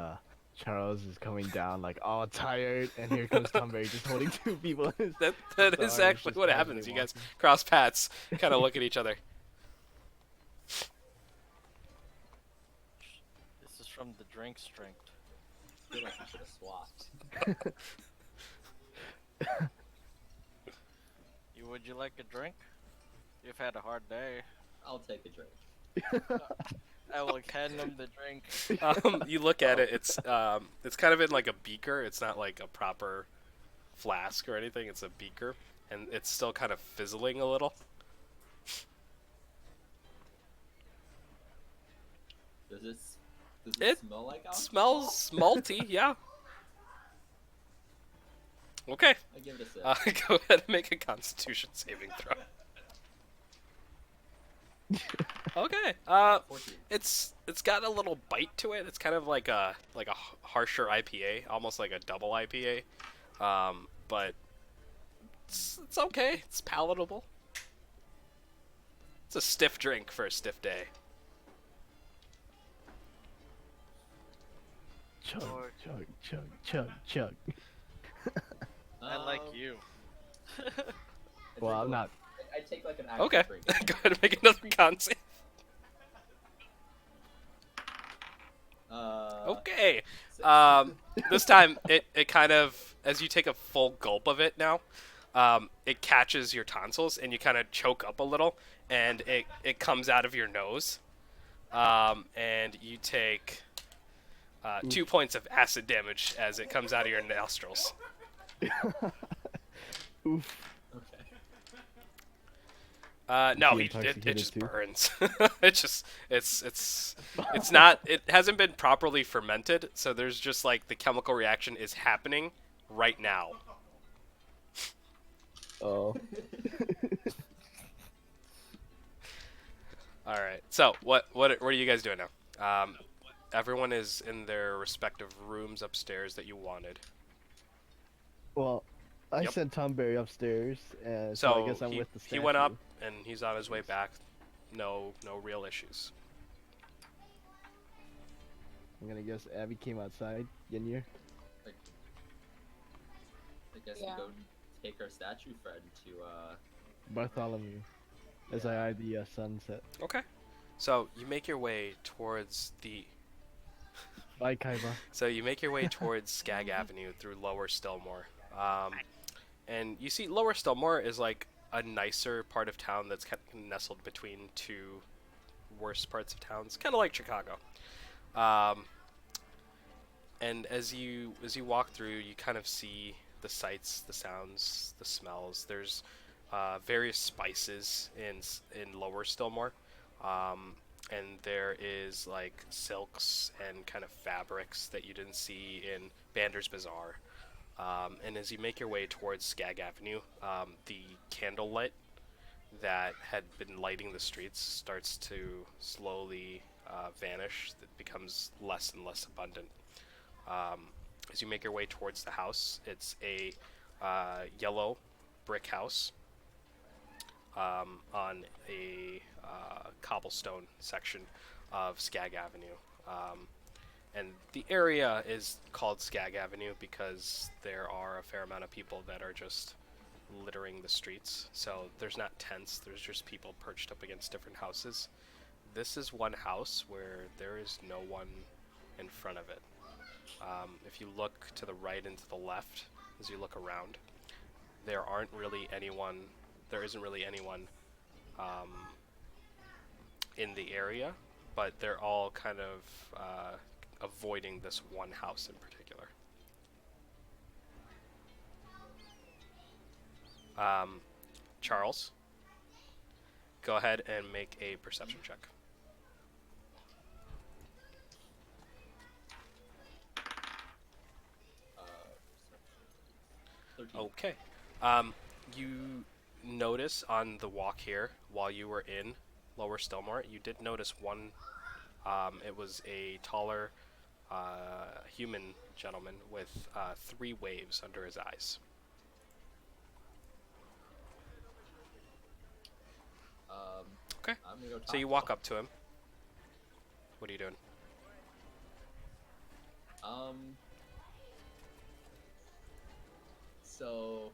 Charles is coming down like all tired, and here comes Tonberry just holding two people. In his That is arms, actually just what casually happens. You guys walking. cross paths, kind of look at each other. This is from the drink strength. I feel like we should have swapped. Would you like a drink? You've had a hard day. I'll take a drink. I will hand him the drink. You look at it. It's kind of in like a beaker. It's not like a proper flask or anything. It's a beaker, and it's still kind of fizzling a little. Does it It smell like alcohol? Smells malty, yeah. Okay. I give it a sip. Go ahead and make a Constitution saving throw. Okay. 14. It's got a little bite to it. It's kind of like a harsher IPA, almost like a double IPA. But it's okay. It's palatable. It's a stiff drink for a stiff day. Chug, chug, chug, chug, chug. I like you. Well, I'm not. I take like an actual Okay. drink. Go ahead and make another con save. Okay. Six. This time it kind of, as you take a full gulp of it now, it catches your tonsils and you kind of choke up a little, and it comes out of your nose, and you take 2 points of acid damage as it comes out of your nostrils. Oof. Okay. No, Is he it intoxicated just too? burns. It's not. It hasn't been properly fermented, so there's just like the chemical reaction is happening right now. Oh. All right. So what are you guys doing now? Everyone is in their respective rooms upstairs that you wanted. Well, I Yep. sent Tonberry upstairs, and So so I guess I'm with the statue. he went up and he's on his way back. No real issues. I'm gonna guess Abby came outside. Yenir. I guess Yeah. we go take our statue friend to Bartholomew. As I eye the sunset. Okay. So you make your way towards the. Bye, Kaiba. So you make your way towards Skag Avenue through Lower Stillmore. And you see Lower Stillmore is like a nicer part of town that's kind of nestled between two worse parts of towns, kind of like Chicago. And as you walk through, you kind of see the sights, the sounds, the smells. There's various spices in Lower Stillmore. And there is like silks and kind of fabrics that you didn't see in Bander's Bazaar. And as you make your way towards Skag Avenue, the candlelight that had been lighting the streets starts to slowly vanish. It becomes less and less abundant. As you make your way towards the house, it's a yellow brick house on a cobblestone section of Skag Avenue. And the area is called Skag Avenue because there are a fair amount of people that are just littering the streets. So there's not tents, there's just people perched up against different houses. This is one house where there is no one in front of it. If you look to the right and to the left, as you look around, there isn't really anyone in the area, but they're all kind of avoiding this one house in particular. Charles, go ahead and make a perception check. perception. 13. Okay. You notice on the walk here, while you were in Lower Stillmore, you did notice one. It was a taller human gentleman with 3 waves under his eyes. Okay. I'm gonna go talk So you to walk him. up to him. What are you doing? So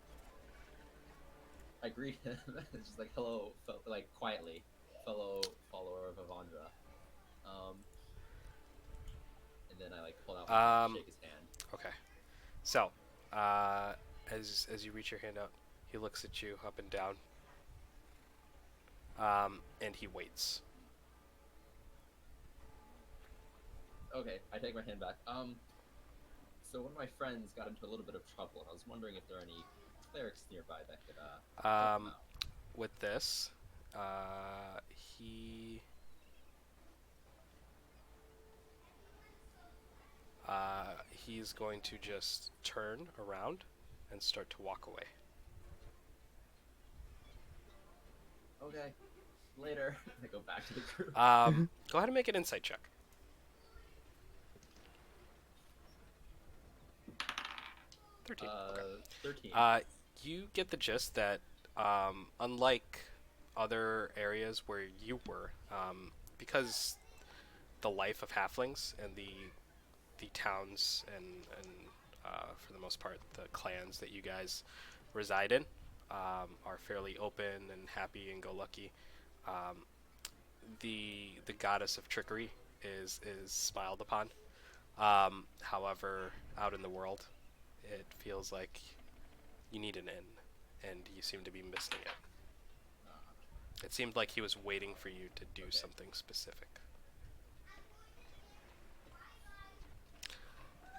I greet him, it's just like, hello, like quietly, fellow follower of Avandra. And then I like pull out my hand and shake his hand. Okay. So, as you reach your hand out, he looks at you up and down. And he waits. Okay, I take my hand back. So one of my friends got into a little bit of trouble, and I was wondering if there are any clerics nearby that could help him out. With this, he he's going to just turn around and start to walk away. Okay, later. I go back to the group. Go ahead and make an insight check. 13. Okay. 13. You get the gist that, unlike other areas where you were, because the life of halflings and the towns and for the most part the clans that you guys reside in are fairly open and happy and go lucky. The goddess of trickery is smiled upon. However, out in the world, it feels like you need an inn, and you seem to be missing it. It seemed like he was waiting for you to do something specific.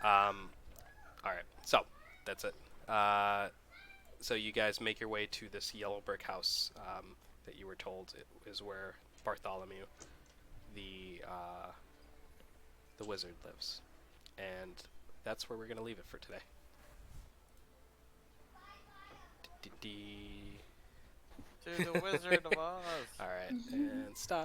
Alright, so that's it. So you guys make your way to this yellow brick house that you were told is where Bartholomew, the wizard, lives. And that's where we're going to leave it for today. To the Wizard of Oz. Alright, and stop.